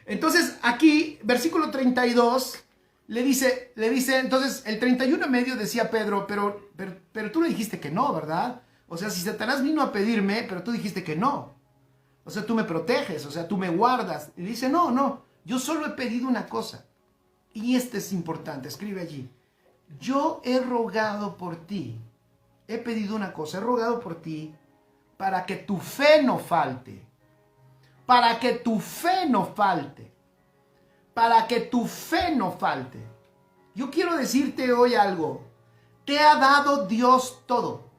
Entonces, aquí, versículo 32, le dice, entonces, el 31:5 decía Pedro, pero tú le dijiste que no, ¿verdad? O sea, si Satanás vino a pedirme, pero tú dijiste que no. O sea, tú me proteges, o sea, tú me guardas. Y dice, no, yo solo he pedido una cosa. Y este es importante, escribe allí. Yo he rogado por ti. He pedido una cosa, he rogado por ti para que tu fe no falte. Para que tu fe no falte. Para que tu fe no falte. Yo quiero decirte hoy algo. Te ha dado Dios todo.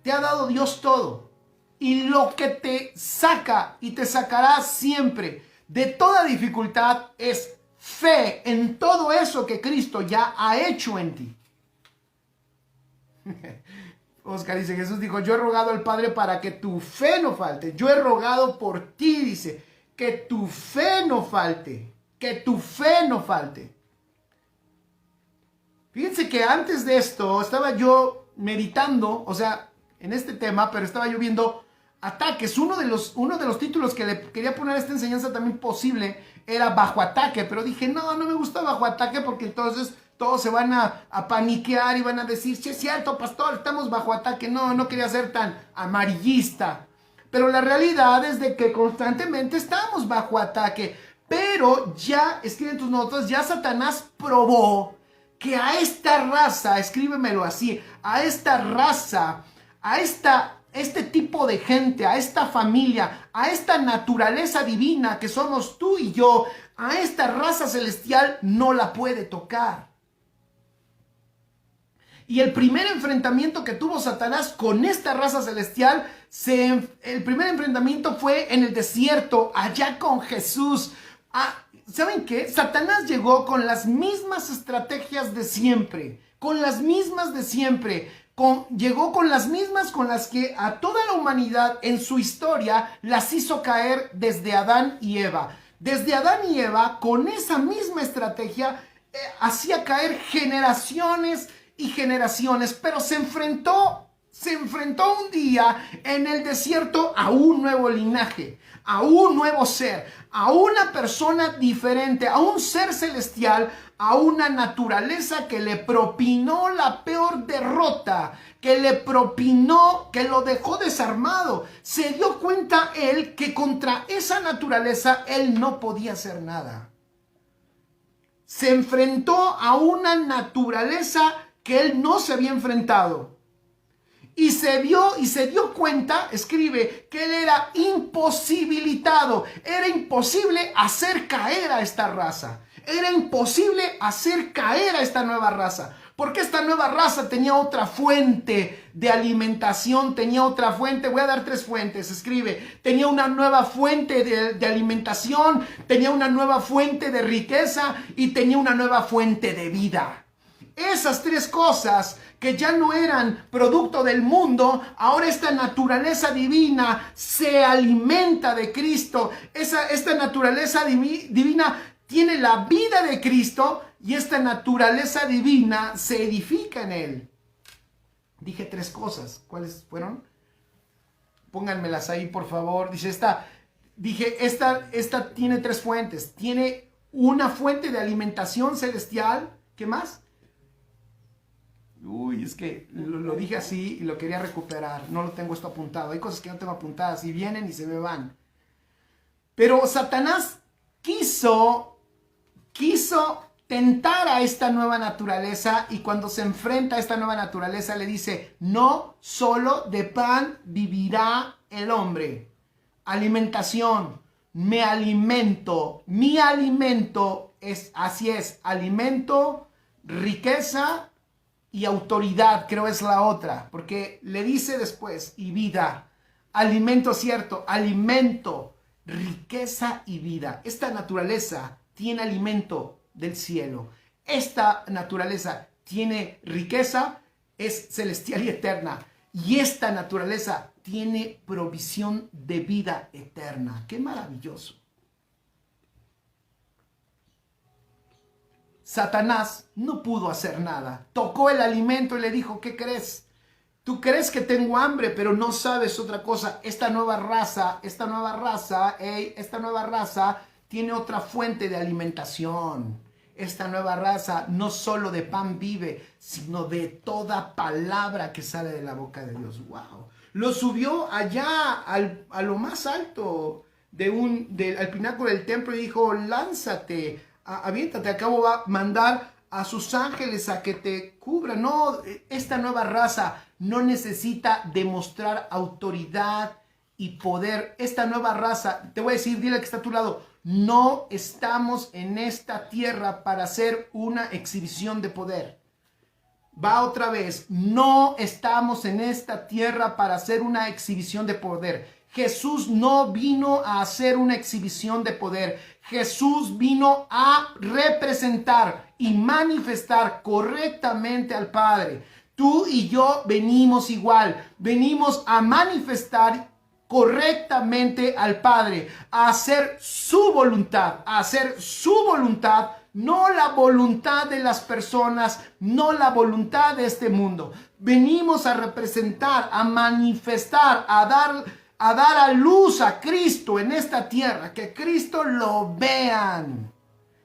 Te ha dado Dios todo. Y lo que te saca y te sacará siempre de toda dificultad es fe en todo eso que Cristo ya ha hecho en ti. Oscar dice, Jesús dijo, yo he rogado al Padre para que tu fe no falte. Yo he rogado por ti, dice, que tu fe no falte. Que tu fe no falte. Fíjense que antes de esto estaba yo meditando, o sea, en este tema, pero estaba yo viendo ataques. Uno de los títulos que le quería poner a esta enseñanza también posible era bajo ataque, pero dije, no me gusta bajo ataque porque entonces todos se van a paniquear y van a decir, sí es cierto, pastor, estamos bajo ataque. No quería ser tan amarillista. Pero la realidad es de que constantemente estamos bajo ataque. Pero ya, escribe en tus notas, ya Satanás probó que a esta raza, escríbemelo así, a esta raza, a este tipo de gente, a esta familia, a esta naturaleza divina que somos tú y yo, a esta raza celestial no la puede tocar. Y el primer enfrentamiento que tuvo Satanás con esta raza celestial, el primer enfrentamiento fue en el desierto, allá con Jesús. ¿Saben qué? Satanás llegó con las mismas estrategias de siempre, con las mismas de siempre. Llegó con las mismas con las que a toda la humanidad en su historia las hizo caer desde Adán y Eva. Desde Adán y Eva, con esa misma estrategia, hacía caer generaciones y generaciones, pero se enfrentó un día en el desierto a un nuevo linaje, a un nuevo ser, a una persona diferente, a un ser celestial, a una naturaleza que le propinó la peor derrota, que lo dejó desarmado. Se dio cuenta él que contra esa naturaleza él no podía hacer nada. Se enfrentó a una naturaleza que él no se había enfrentado. Y se dio cuenta, escribe, que él era imposibilitado. Era imposible hacer caer a esta raza. Era imposible hacer caer a esta nueva raza. Porque esta nueva raza tenía otra fuente de alimentación, tenía otra fuente. Voy a dar 3 fuentes, escribe. Tenía una nueva fuente de alimentación, tenía una nueva fuente de riqueza y tenía una nueva fuente de vida. Esas 3 cosas que ya no eran producto del mundo, ahora esta naturaleza divina se alimenta de Cristo. Esta naturaleza divina tiene la vida de Cristo y esta naturaleza divina se edifica en él. Dije 3 cosas. ¿Cuáles fueron? Pónganmelas ahí, por favor. Dice esta tiene 3 fuentes. Tiene una fuente de alimentación celestial. ¿Qué más? Uy, es que lo dije así y lo quería recuperar. No lo tengo esto apuntado. Hay cosas que no tengo apuntadas y vienen y se me van. Pero Satanás quiso tentar a esta nueva naturaleza, y cuando se enfrenta a esta nueva naturaleza le dice: no solo de pan vivirá el hombre. Alimentación. Me alimento. Mi alimento así es. Alimento, riqueza y autoridad, creo es la otra, porque le dice después, y vida, alimento, cierto, alimento, riqueza y vida. Esta naturaleza tiene alimento del cielo, esta naturaleza tiene riqueza, es celestial y eterna, y esta naturaleza tiene provisión de vida eterna. ¡Qué maravilloso! Satanás no pudo hacer nada. Tocó el alimento y le dijo: ¿qué crees? Tú crees que tengo hambre, pero no sabes otra cosa. Esta nueva raza tiene otra fuente de alimentación. Esta nueva raza no solo de pan vive, sino de toda palabra que sale de la boca de Dios. ¡Wow! Lo subió allá a lo más alto al pináculo del templo y dijo: lánzate, aviéntate, acabo va a mandar a sus ángeles a que te cubran. No, esta nueva raza no necesita demostrar autoridad y poder. Esta nueva raza, te voy a decir, dile que está a tu lado: no estamos en esta tierra para hacer una exhibición de poder. Va otra vez: no estamos en esta tierra para hacer una exhibición de poder. Jesús no vino a hacer una exhibición de poder. Jesús vino a representar y manifestar correctamente al Padre. Tú y yo venimos igual. Venimos a manifestar correctamente al Padre, a hacer su voluntad, no la voluntad de las personas, no la voluntad de este mundo. Venimos a representar, a manifestar, a dar a luz a Cristo en esta tierra, que Cristo lo vean.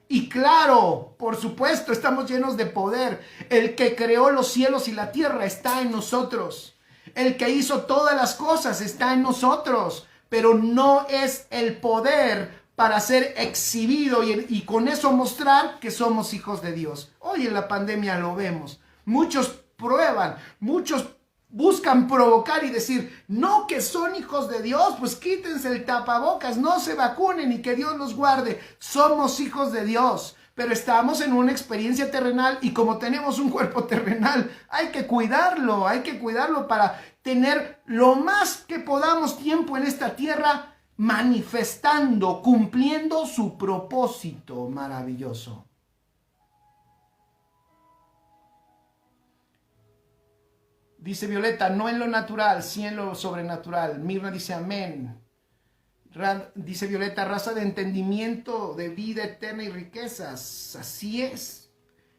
Y claro, por supuesto, estamos llenos de poder. El que creó los cielos y la tierra está en nosotros. El que hizo todas las cosas está en nosotros. Pero no es el poder para ser exhibido y con eso mostrar que somos hijos de Dios. Hoy en la pandemia lo vemos. Muchos prueban, muchos buscan provocar y decir, no, que son hijos de Dios, pues quítense el tapabocas, no se vacunen y que Dios los guarde. Somos hijos de Dios, pero estamos en una experiencia terrenal y como tenemos un cuerpo terrenal, hay que cuidarlo para tener lo más que podamos tiempo en esta tierra manifestando, cumpliendo su propósito maravilloso. Dice Violeta, no en lo natural, sí en lo sobrenatural. Mirna dice amén. Dice Violeta, raza de entendimiento, de vida eterna y riquezas. Así es.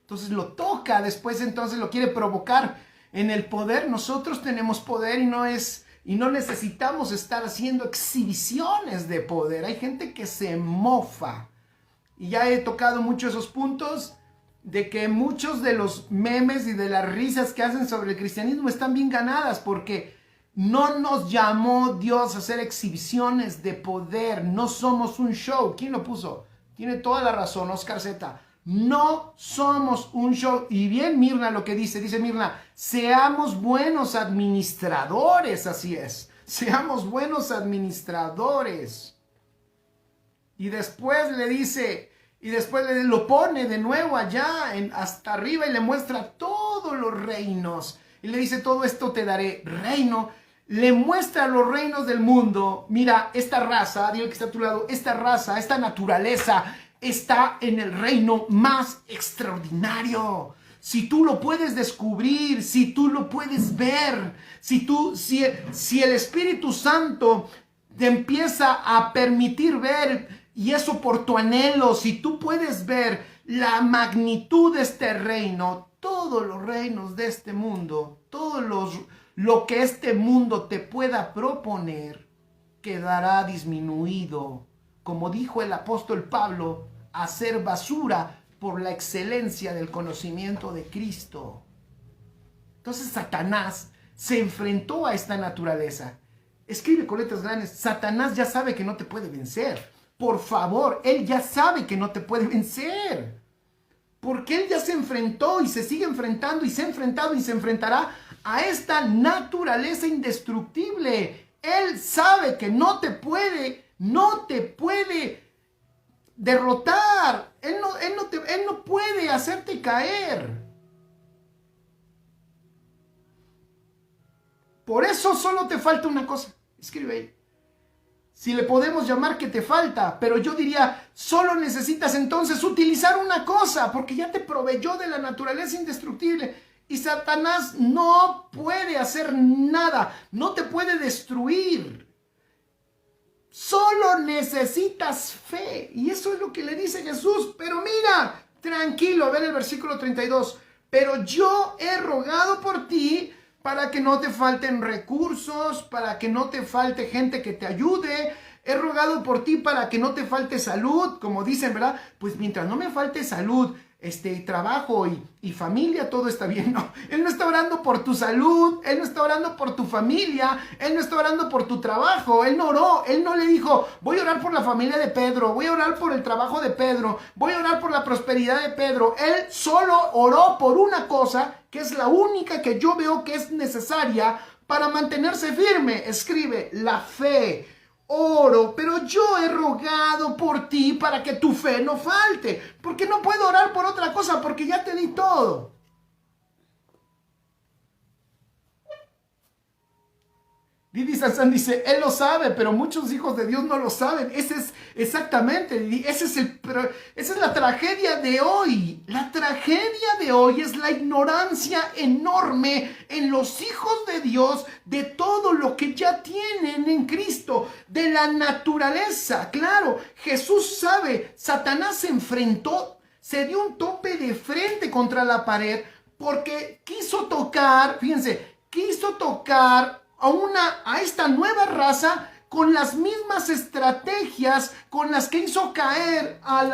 Entonces lo toca, después entonces lo quiere provocar en el poder. Nosotros tenemos poder y no necesitamos estar haciendo exhibiciones de poder. Hay gente que se mofa. Y ya he tocado mucho esos puntos de que muchos de los memes y de las risas que hacen sobre el cristianismo están bien ganadas porque no nos llamó Dios a hacer exhibiciones de poder. No somos un show. ¿Quién lo puso? Tiene toda la razón, Oscar Z. No somos un show. Y bien Mirna lo que dice Mirna, seamos buenos administradores, así es. Seamos buenos administradores. Y después le dice, lo pone de nuevo allá hasta arriba y le muestra todos los reinos. Y le dice, todo esto te daré reino. Le muestra los reinos del mundo. Mira, esta raza, dile que está a tu lado, esta raza, esta naturaleza está en el reino más extraordinario. Si tú lo puedes descubrir, si tú lo puedes ver, si el Espíritu Santo te empieza a permitir ver, y eso por tu anhelo, si tú puedes ver la magnitud de este reino, todos los reinos de este mundo, lo que este mundo te pueda proponer, quedará disminuido, como dijo el apóstol Pablo, a ser basura por la excelencia del conocimiento de Cristo. Entonces Satanás se enfrentó a esta naturaleza. Escribe con letras grandes, Satanás ya sabe que no te puede vencer. Por favor, él ya sabe que no te puede vencer. Porque él ya se enfrentó y se sigue enfrentando y se ha enfrentado y se enfrentará a esta naturaleza indestructible. Él sabe que no te puede derrotar. Él no puede hacerte caer. Por eso solo te falta una cosa. Escribe ahí. Si le podemos llamar que te falta, pero yo diría, solo necesitas entonces utilizar una cosa, porque ya te proveyó de la naturaleza indestructible. Y Satanás no puede hacer nada, no te puede destruir. Solo necesitas fe. Y eso es lo que le dice Jesús. Pero mira, tranquilo, a ver el versículo 32. Pero yo he rogado por ti para que no te falten recursos, para que no te falte gente que te ayude. He rogado por ti para que no te falte salud, como dicen, ¿verdad? Pues mientras no me falte salud, trabajo y familia, todo está bien. No, Él no está orando por tu salud, Él no está orando por tu familia, Él no está orando por tu trabajo. Él no oró, Él no le dijo, voy a orar por la familia de Pedro, voy a orar por el trabajo de Pedro, voy a orar por la prosperidad de Pedro. Él solo oró por una cosa, que es la única que yo veo que es necesaria para mantenerse firme. Escribe, la fe. Oro, pero yo he rogado por ti para que tu fe no falte. Porque no puedo orar por otra cosa, porque ya te di todo. Didi Sansan dice, él lo sabe, pero muchos hijos de Dios no lo saben. Ese es exactamente, esa es la tragedia de hoy. La tragedia de hoy es la ignorancia enorme en los hijos de Dios de todo lo que ya tienen en Cristo, de la naturaleza. Claro, Jesús sabe, Satanás se enfrentó, se dio un tope de frente contra la pared porque quiso tocar, fíjense, quiso tocar a esta nueva raza con las mismas estrategias con las que hizo caer a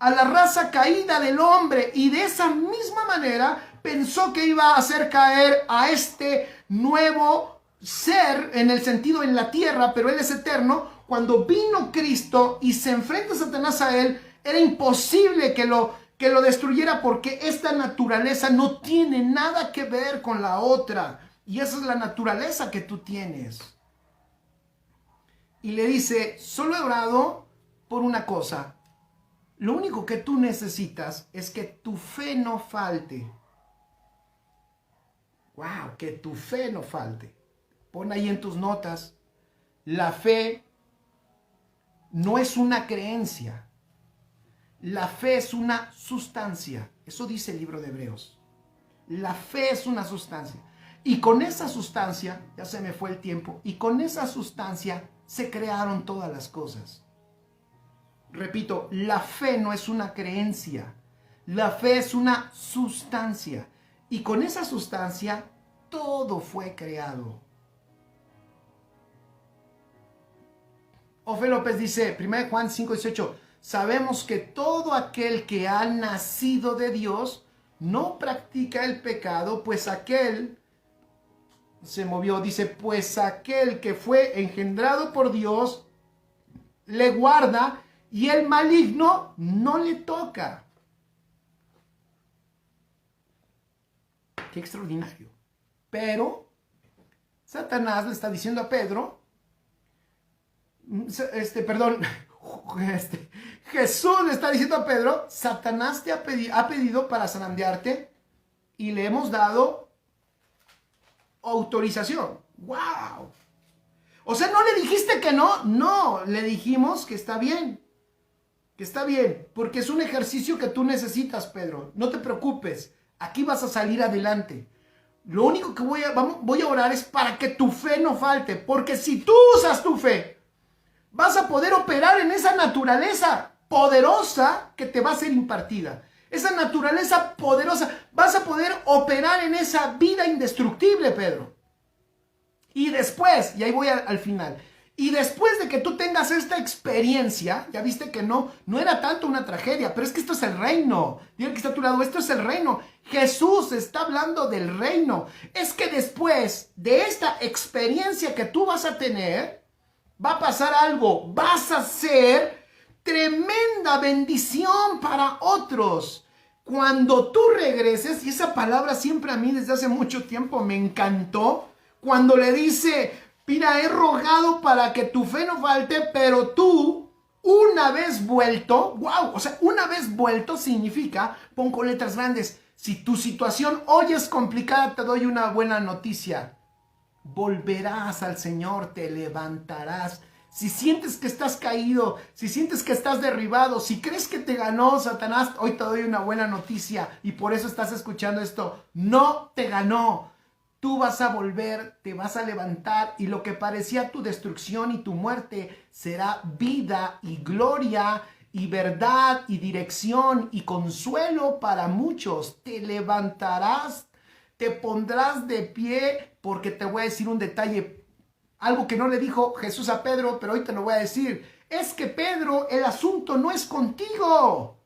la raza caída del hombre, y de esa misma manera pensó que iba a hacer caer a este nuevo ser, en el sentido en la tierra, pero él es eterno, cuando vino Cristo y se enfrenta Satanás a él, era imposible que lo destruyera, porque esta naturaleza no tiene nada que ver con la otra. Y esa es la naturaleza que tú tienes. Y le dice, solo he orado por una cosa. Lo único que tú necesitas es que tu fe no falte. Wow, que tu fe no falte. Pon ahí en tus notas, la fe no es una creencia. La fe es una sustancia. Eso dice el libro de Hebreos. La fe es una sustancia. Y con esa sustancia, ya se me fue el tiempo, y con esa sustancia se crearon todas las cosas. Repito, la fe no es una creencia. La fe es una sustancia. Y con esa sustancia, todo fue creado. Ofe López dice, 1 Juan 5:18, sabemos que todo aquel que ha nacido de Dios no practica el pecado, pues aquel, se movió, dice, pues aquel que fue engendrado por Dios le guarda y el maligno no le toca. Qué extraordinario. Pero Satanás le está diciendo a Pedro, Jesús le está diciendo a Pedro, Satanás te ha pedido para zarandearte y le hemos dado autorización. ¡Wow! O sea, ¿no le dijiste que no? No, le dijimos que está bien. Que está bien, porque es un ejercicio que tú necesitas, Pedro. No te preocupes, aquí vas a salir adelante. Lo único que voy a orar es para que tu fe no falte, porque si tú usas tu fe, vas a poder operar en esa naturaleza poderosa que te va a ser impartida. Esa naturaleza poderosa, vas a poder operar en esa vida indestructible, Pedro. Y después, y ahí voy al final, y después de que tú tengas esta experiencia, ya viste que no era tanto una tragedia, pero es que esto es el reino. Dile que está a tu lado, esto es el reino. Jesús está hablando del reino. Es que después de esta experiencia que tú vas a tener, va a pasar algo. Vas a ser tremenda bendición para otros. Cuando tú regreses, y esa palabra siempre a mí desde hace mucho tiempo me encantó, cuando le dice, mira, he rogado para que tu fe no falte, pero tú, una vez vuelto, wow, o sea, una vez vuelto significa, pon con letras grandes, si tu situación hoy es complicada, te doy una buena noticia. Volverás al Señor, te levantarás. Si sientes que estás caído, si sientes que estás derribado, si crees que te ganó Satanás, hoy te doy una buena noticia y por eso estás escuchando esto. No te ganó. Tú vas a volver, te vas a levantar y lo que parecía tu destrucción y tu muerte será vida y gloria y verdad y dirección y consuelo para muchos. Te levantarás, te pondrás de pie, porque te voy a decir un detalle, algo que no le dijo Jesús a Pedro, pero hoy te lo voy a decir. Es que Pedro, el asunto no es contigo.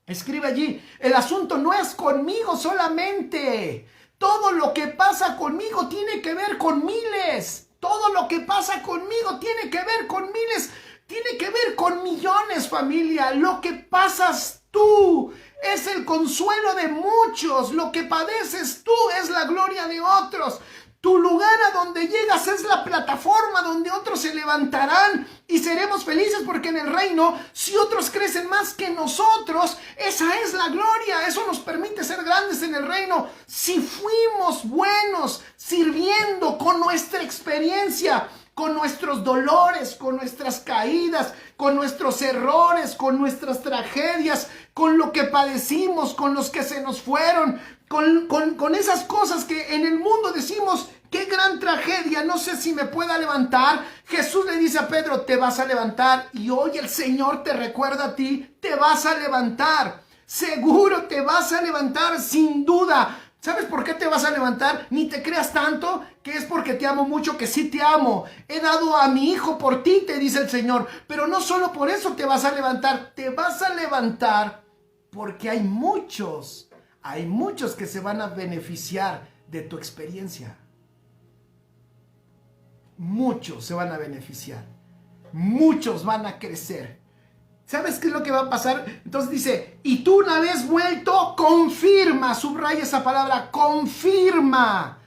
Escribe allí, el asunto no es conmigo solamente. Todo lo que pasa conmigo tiene que ver con miles. Todo lo que pasa conmigo tiene que ver con miles. Tiene que ver con millones, familia. Lo que pasas tú es el consuelo de muchos. Lo que padeces tú es la gloria de otros. Tu lugar a donde llegas es la plataforma donde otros se levantarán y seremos felices, porque en el reino, si otros crecen más que nosotros, esa es la gloria. Eso nos permite ser grandes en el reino. Si fuimos buenos sirviendo con nuestra experiencia, con nuestros dolores, con nuestras caídas, con nuestros errores, con nuestras tragedias, con lo que padecimos, con los que se nos fueron, con esas cosas que en el mundo decimos, qué gran tragedia, no sé si me pueda levantar. Jesús le dice a Pedro, te vas a levantar, y hoy el Señor te recuerda a ti, te vas a levantar, seguro te vas a levantar, sin duda. ¿Sabes por qué te vas a levantar? Ni te creas tanto que es porque te amo mucho, que sí te amo. He dado a mi hijo por ti, te dice el Señor. Pero no solo por eso te vas a levantar. Te vas a levantar porque hay muchos que se van a beneficiar de tu experiencia. Muchos se van a beneficiar. muchos van a crecer. ¿Sabes qué es lo que va a pasar? Entonces dice, y tú una vez vuelto, confirma, subraya esa palabra, confirma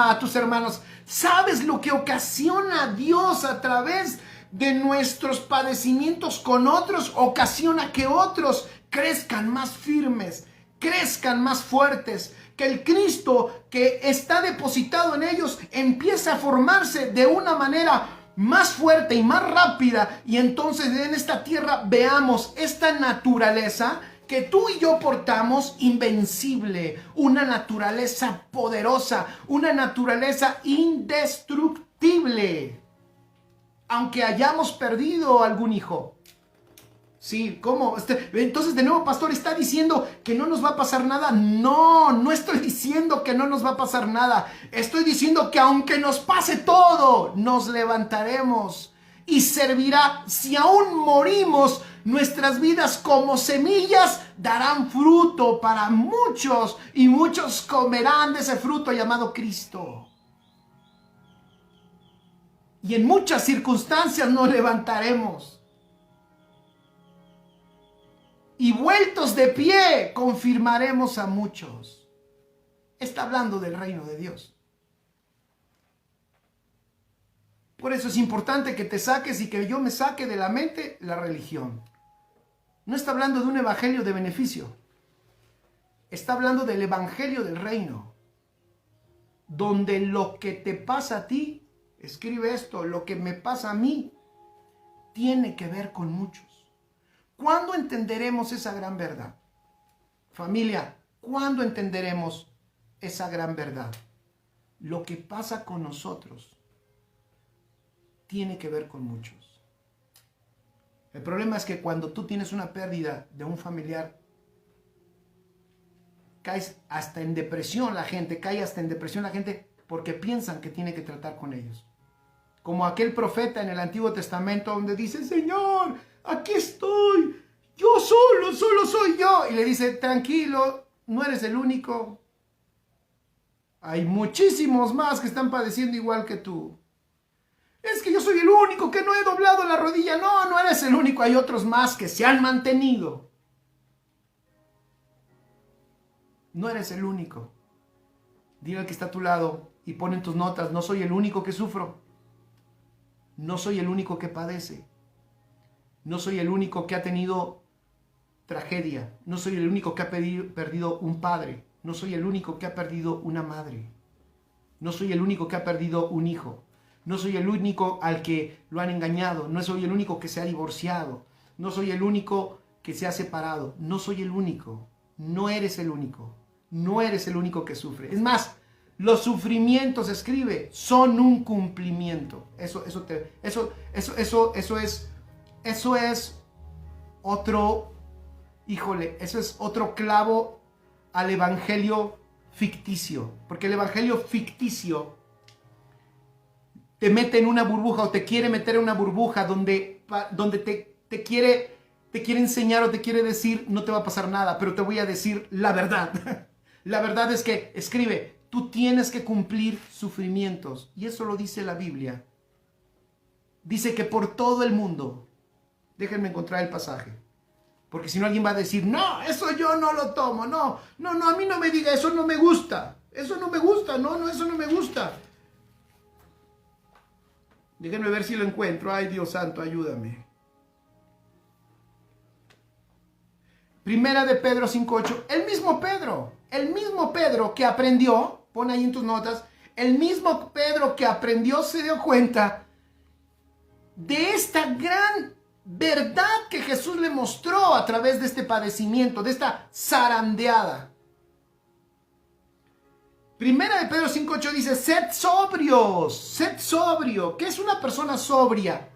a tus hermanos. ¿Sabes lo que ocasiona Dios a través de nuestros padecimientos con otros? Ocasiona que otros crezcan más firmes, crezcan más fuertes, que el Cristo que está depositado en ellos empiece a formarse de una manera más fuerte y más rápida, y entonces en esta tierra veamos esta naturaleza que tú y yo portamos invencible, una naturaleza poderosa, una naturaleza indestructible, aunque hayamos perdido algún hijo. Sí, ¿cómo? Entonces de nuevo, pastor, ¿está diciendo que no nos va a pasar nada? No, no estoy diciendo que no nos va a pasar nada. Estoy diciendo que aunque nos pase todo, nos levantaremos y servirá. Si aún morimos, nuestras vidas como semillas darán fruto para muchos, y muchos comerán de ese fruto llamado Cristo. Y en muchas circunstancias nos levantaremos. Y vueltos de pie, confirmaremos a muchos. Está hablando del reino de Dios. Por eso es importante que te saques y que yo me saque de la mente la religión. No está hablando de un evangelio de beneficio. Está hablando del evangelio del reino. Donde lo que te pasa a ti, escribe esto, lo que me pasa a mí, tiene que ver con muchos. ¿Cuándo entenderemos esa gran verdad? Familia, ¿cuándo entenderemos esa gran verdad? Lo que pasa con nosotros tiene que ver con muchos. El problema es que cuando tú tienes una pérdida de un familiar, caes hasta en depresión la gente, porque piensan que tiene que tratar con ellos. Como aquel profeta en el Antiguo Testamento donde dice, Señor, aquí estoy, yo solo soy yo. Y le dice, tranquilo, no eres el único. Hay muchísimos más que están padeciendo igual que tú. Es que yo soy el único que no he doblado la rodilla. No, no eres el único, hay otros más que se han mantenido. No eres el único. Dile al que está a tu lado y pon en tus notas, no soy el único que sufro. No soy el único que padece. No soy el único que ha tenido tragedia. No soy el único que ha perdido un padre. No soy el único que ha perdido una madre. No soy el único que ha perdido un hijo. No soy el único al que lo han engañado. No soy el único que se ha divorciado. No soy el único que se ha separado. No soy el único. No eres el único. No eres el único que sufre. Es más, los sufrimientos, escribe, son un cumplimiento. Eso es otro, híjole, eso es otro clavo al evangelio ficticio. Porque el evangelio ficticio te mete en una burbuja o te quiere meter en una burbuja donde te quiere enseñar o te quiere decir, no te va a pasar nada, pero te voy a decir la verdad. La verdad es que, escribe, tú tienes que cumplir sufrimientos. Y eso lo dice la Biblia. Dice que por todo el mundo. Déjenme encontrar el pasaje. Porque si no alguien va a decir, no, eso yo no lo tomo. No, a mí no me diga, eso no me gusta. Eso no me gusta, eso no me gusta. Déjenme ver si lo encuentro. Ay, Dios santo, ayúdame. Primera de Pedro 5:8. El mismo Pedro que aprendió, pon ahí en tus notas, el mismo Pedro que aprendió se dio cuenta de esta gran verdad que Jesús le mostró a través de este padecimiento, de esta zarandeada. Primera de Pedro 5:8 dice, sed sobrio. ¿Qué es una persona sobria?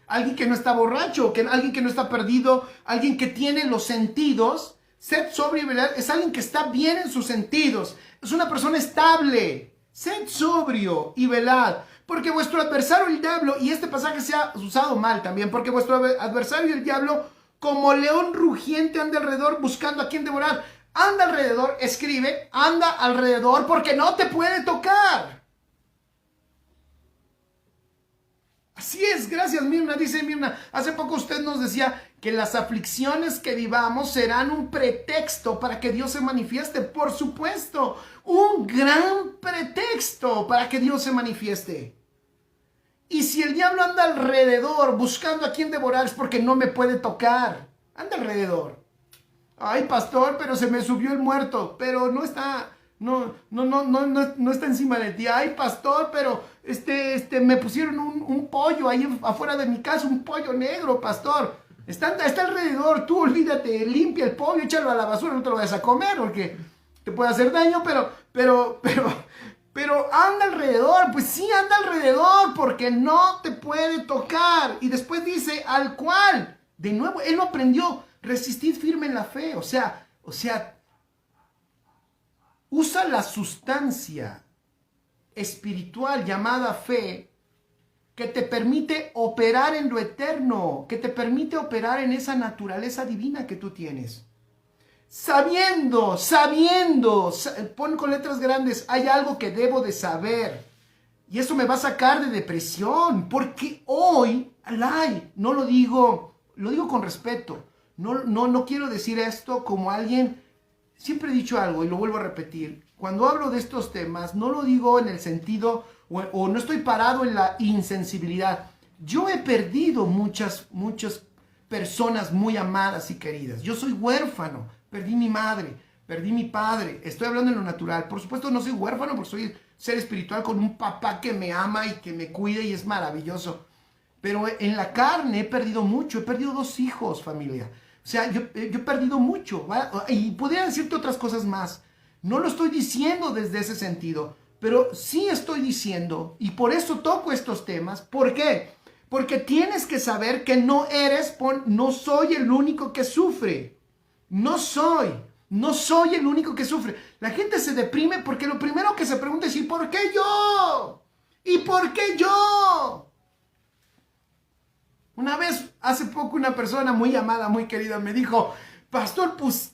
Alguien que no está borracho, alguien que no está perdido, alguien que tiene los sentidos. Sed sobrio y velad es alguien que está bien en sus sentidos. Es una persona estable. Sed sobrio y velad. Porque vuestro adversario el diablo, y este pasaje se ha usado mal también, porque vuestro adversario el diablo, como león rugiente, anda alrededor buscando a quien devorar. Anda alrededor, escribe, anda alrededor porque no te puede tocar. Así es, gracias Mirna, dice Mirna. Hace poco usted nos decía que las aflicciones que vivamos serán un pretexto para que Dios se manifieste. Por supuesto, un gran pretexto para que Dios se manifieste. Y si el diablo anda alrededor buscando a quien devorar es porque no me puede tocar. Anda alrededor. Ay, pastor, pero se me subió el muerto. Pero no está... No está encima de ti. Ay, pastor, pero me pusieron un pollo ahí afuera de mi casa, un pollo negro, pastor. Está alrededor, tú olvídate, limpia el pollo, échalo a la basura, no te lo vayas a comer porque te puede hacer daño, pero anda alrededor, pues sí, anda alrededor porque no te puede tocar. Y después dice, al cual, de nuevo, él lo aprendió, resistid firme en la fe, o sea, usa la sustancia espiritual llamada fe que te permite operar en lo eterno, que te permite operar en esa naturaleza divina que tú tienes. Sabiendo, pon con letras grandes, hay algo que debo de saber. Y eso me va a sacar de depresión, porque hoy, no lo digo con respeto. No quiero decir esto como alguien. Siempre he dicho algo y lo vuelvo a repetir. Cuando hablo de estos temas, no lo digo en el sentido o no estoy parado en la insensibilidad. Yo he perdido muchas personas muy amadas y queridas. Yo soy huérfano. Perdí mi madre, perdí mi padre. Estoy hablando en lo natural. Por supuesto no soy huérfano porque soy ser espiritual con un papá que me ama y que me cuida y es maravilloso. Pero en la carne he perdido mucho. He perdido 2 hijos, familia. O sea, yo he perdido mucho, ¿vale? Y podría decirte otras cosas más. No lo estoy diciendo desde ese sentido, pero sí estoy diciendo, y por eso toco estos temas. ¿Por qué? Porque tienes que saber que no soy el único que sufre. No soy el único que sufre. La gente se deprime porque lo primero que se pregunta es, ¿y por qué yo? ¿Y por qué yo? Una vez, hace poco, una persona muy amada, muy querida, me dijo, pastor, pues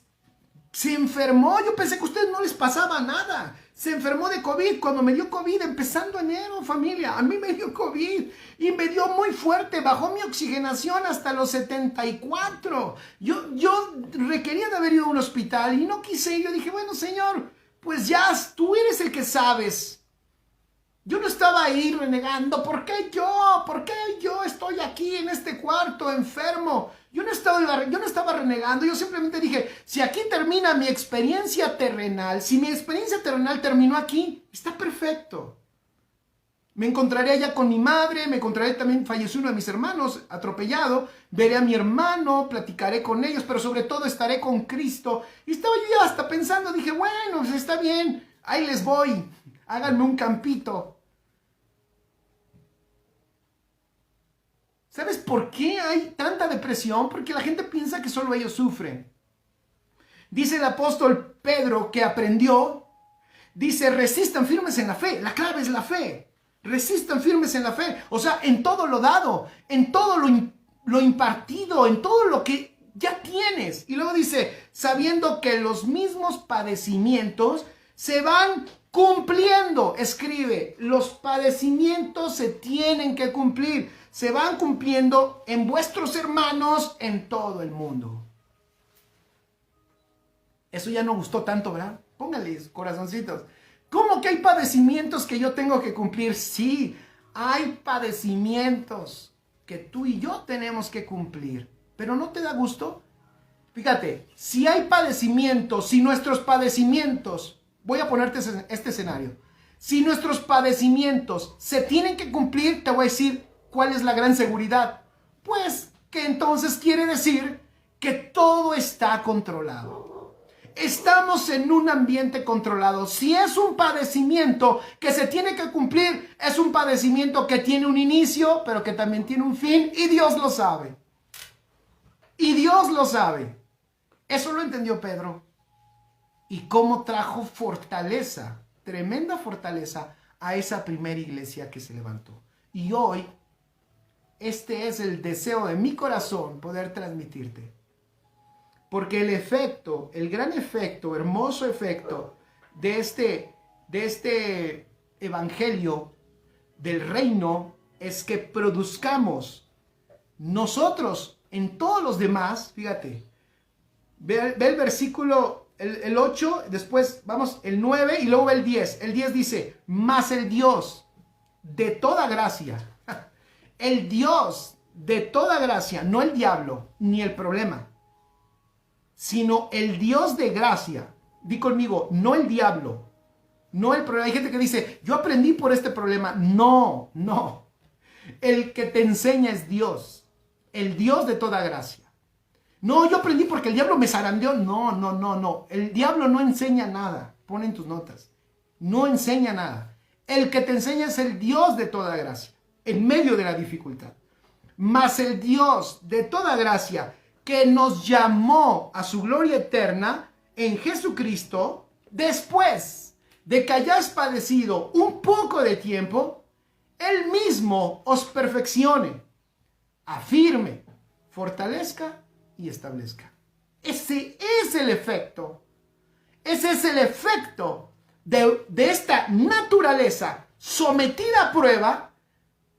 se enfermó. Yo pensé que a ustedes no les pasaba nada. Se enfermó de COVID. Cuando me dio COVID, empezando enero, familia, a mí me dio COVID y me dio muy fuerte. Bajó mi oxigenación hasta los 74. Yo requería de haber ido a un hospital y no quise. Yo dije, bueno, Señor, pues ya tú eres el que sabes. Yo no estaba ahí renegando, ¿por qué yo? ¿Por qué yo estoy aquí en este cuarto enfermo? Yo no estaba renegando, yo simplemente dije, si aquí termina mi experiencia terrenal, si mi experiencia terrenal terminó aquí, está perfecto. Me encontraré allá con mi madre, me encontraré también, falleció uno de mis hermanos, atropellado, veré a mi hermano, platicaré con ellos, pero sobre todo estaré con Cristo. Y estaba yo ya hasta pensando, dije, bueno, pues está bien, ahí les voy, háganme un campito. ¿Sabes por qué hay tanta depresión? Porque la gente piensa que solo ellos sufren. Dice el apóstol Pedro que aprendió, dice, resistan firmes en la fe. La clave es la fe. Resistan firmes en la fe. O sea, en todo lo dado, en todo lo impartido, en todo lo que ya tienes. Y luego dice, sabiendo que los mismos padecimientos se van cumpliendo. Escribe, los padecimientos se tienen que cumplir. Se van cumpliendo en vuestros hermanos en todo el mundo. Eso ya no gustó tanto, ¿verdad? Póngales corazoncitos. ¿Cómo que hay padecimientos que yo tengo que cumplir? Sí, hay padecimientos que tú y yo tenemos que cumplir. ¿Pero no te da gusto? Fíjate, si hay padecimientos, si nuestros padecimientos, voy a ponerte este escenario. Si nuestros padecimientos se tienen que cumplir, te voy a decir, ¿cuál es la gran seguridad? Pues que entonces quiere decir que todo está controlado. Estamos en un ambiente controlado. Si es un padecimiento que se tiene que cumplir, es un padecimiento que tiene un inicio, pero que también tiene un fin, y Dios lo sabe. Y Dios lo sabe. Eso lo entendió Pedro. Y cómo trajo fortaleza, tremenda fortaleza, a esa primera iglesia que se levantó. Y hoy, este es el deseo de mi corazón, poder transmitirte. Porque el efecto, el gran efecto, hermoso efecto de este evangelio del reino es que produzcamos nosotros en todos los demás, fíjate, ve el versículo, el 8, después vamos el 9 y luego el 10. El 10 dice, mas el Dios de toda gracia, el Dios de toda gracia, no el diablo ni el problema, sino el Dios de gracia. Di conmigo, no el diablo, no el problema. Hay gente que dice, yo aprendí por este problema. No, no. El que te enseña es Dios, el Dios de toda gracia. No, yo aprendí porque el diablo me zarandeó. No, no, no, no. El diablo no enseña nada. Pon en tus notas. No enseña nada. El que te enseña es el Dios de toda gracia, en medio de la dificultad. Mas el Dios de toda gracia, que nos llamó a su gloria eterna en Jesucristo, después de que hayáis padecido un poco de tiempo, Él mismo os perfeccione, afirme, fortalezca y establezca. Ese es el efecto. Ese es el efecto de esta naturaleza sometida a prueba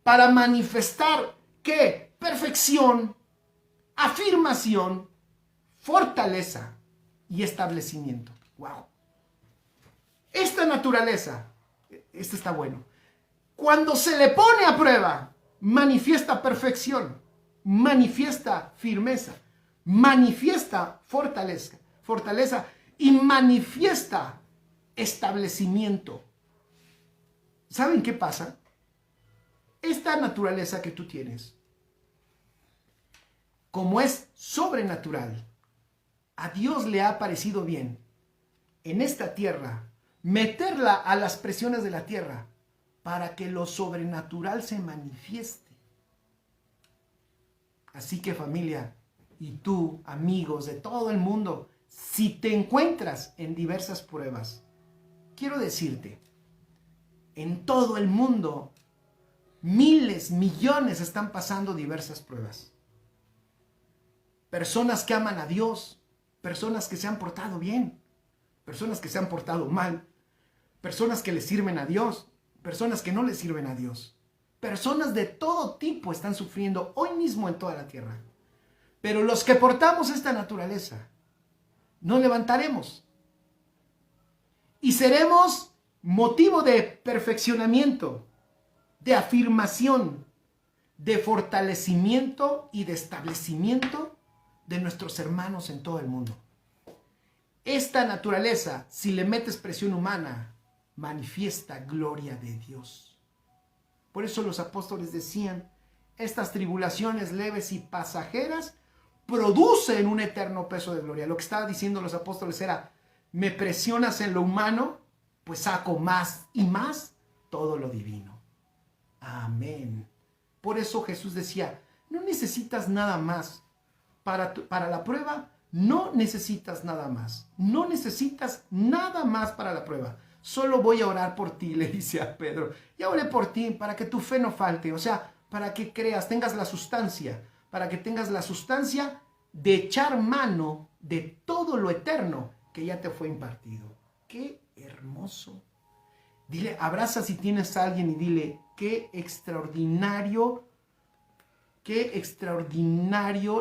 para manifestar ¿qué? Perfección, afirmación, fortaleza y establecimiento. Wow. Esta naturaleza, este está bueno. Cuando se le pone a prueba, manifiesta perfección, manifiesta firmeza, manifiesta fortaleza y manifiesta establecimiento. ¿Saben qué pasa? Esta naturaleza que tú tienes, como es sobrenatural, a Dios le ha parecido bien en esta tierra meterla a las presiones de la tierra para que lo sobrenatural se manifieste. Así que familia, y tú, amigos de todo el mundo, si te encuentras en diversas pruebas, quiero decirte, en todo el mundo, miles, millones están pasando diversas pruebas. Personas que aman a Dios, personas que se han portado bien, personas que se han portado mal, personas que le sirven a Dios, personas que no le sirven a Dios. Personas de todo tipo están sufriendo hoy mismo en toda la tierra. Pero los que portamos esta naturaleza, nos levantaremos y seremos motivo de perfeccionamiento, de afirmación, de fortalecimiento y de establecimiento de nuestros hermanos en todo el mundo. Esta naturaleza, si le metes presión humana, manifiesta gloria de Dios. Por eso los apóstoles decían, estas tribulaciones leves y pasajeras producen un eterno peso de gloria. Lo que estaban diciendo los apóstoles era, me presionas en lo humano, pues saco más y más todo lo divino. Amén. Por eso Jesús decía, no necesitas nada más. Para la prueba, no necesitas nada más. No necesitas nada más para la prueba. Solo voy a orar por ti, le dice a Pedro. Ya oré por ti para que tu fe no falte. O sea, para que creas, tengas la sustancia. Para que tengas la sustancia de echar mano de todo lo eterno que ya te fue impartido. ¡Qué hermoso! Dile, abraza si tienes a alguien y dile, qué extraordinario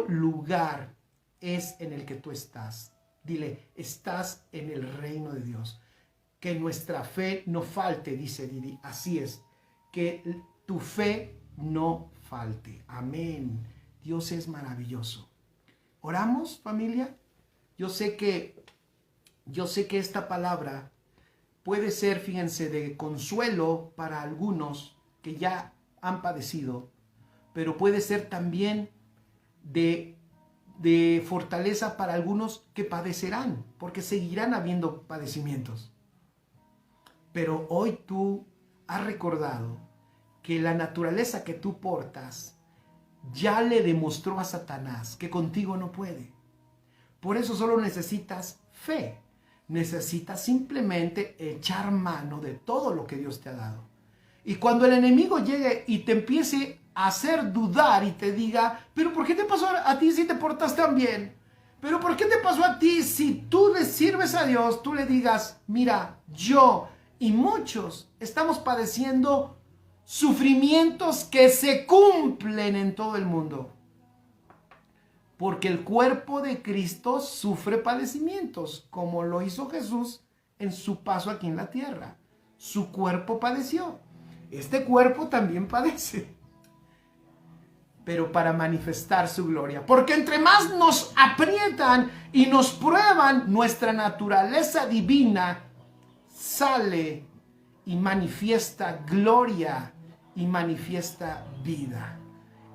lugar es en el que tú estás. Dile, estás en el reino de Dios. Que nuestra fe no falte, dice Didi. Así es, que tu fe no falte. Amén. Dios es maravilloso. ¿Oramos, familia? Yo sé que esta palabra puede ser, fíjense, de consuelo para algunos que ya han padecido, pero puede ser también de fortaleza para algunos que padecerán, porque seguirán habiendo padecimientos. Pero hoy tú has recordado que la naturaleza que tú portas ya le demostró a Satanás que contigo no puede. Por eso solo necesitas fe. Necesitas simplemente echar mano de todo lo que Dios te ha dado. Y cuando el enemigo llegue y te empiece a hacer dudar y te diga, pero ¿por qué te pasó a ti si te portas tan bien? ¿Pero por qué te pasó a ti si tú le sirves a Dios? Tú le digas, mira, yo y muchos estamos padeciendo sufrimientos que se cumplen en todo el mundo. Porque el cuerpo de Cristo sufre padecimientos, como lo hizo Jesús en su paso aquí en la tierra. Su cuerpo padeció. Este cuerpo también padece, pero para manifestar su gloria. Porque entre más nos aprietan y nos prueban, nuestra naturaleza divina sale y manifiesta gloria y manifiesta vida.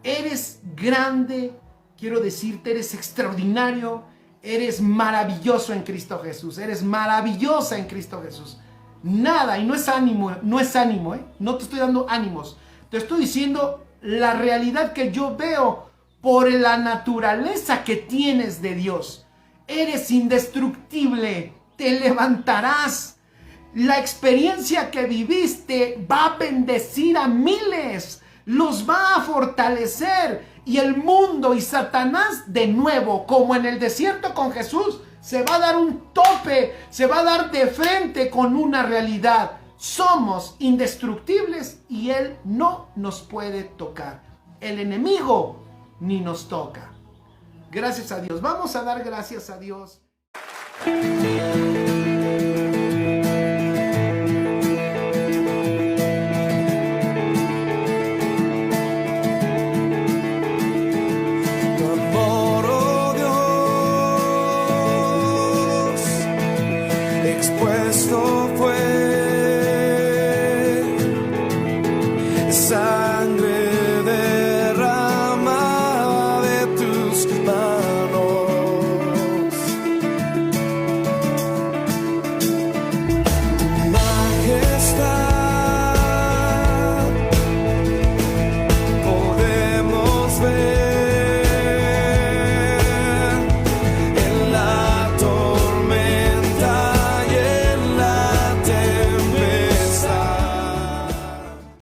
Eres grande, quiero decirte, eres extraordinario, eres maravilloso en Cristo Jesús, eres maravillosa en Cristo Jesús. Nada, y no es ánimo, no te estoy dando ánimos, te estoy diciendo la realidad que yo veo por la naturaleza que tienes de Dios. Eres indestructible, te levantarás. La experiencia que viviste va a bendecir a miles, los va a fortalecer, y el mundo y Satanás, de nuevo, como en el desierto con Jesús, se va a dar un tope, se va a dar de frente con una realidad. Somos indestructibles y Él no nos puede tocar. El enemigo ni nos toca. Gracias a Dios. Vamos a dar gracias a Dios.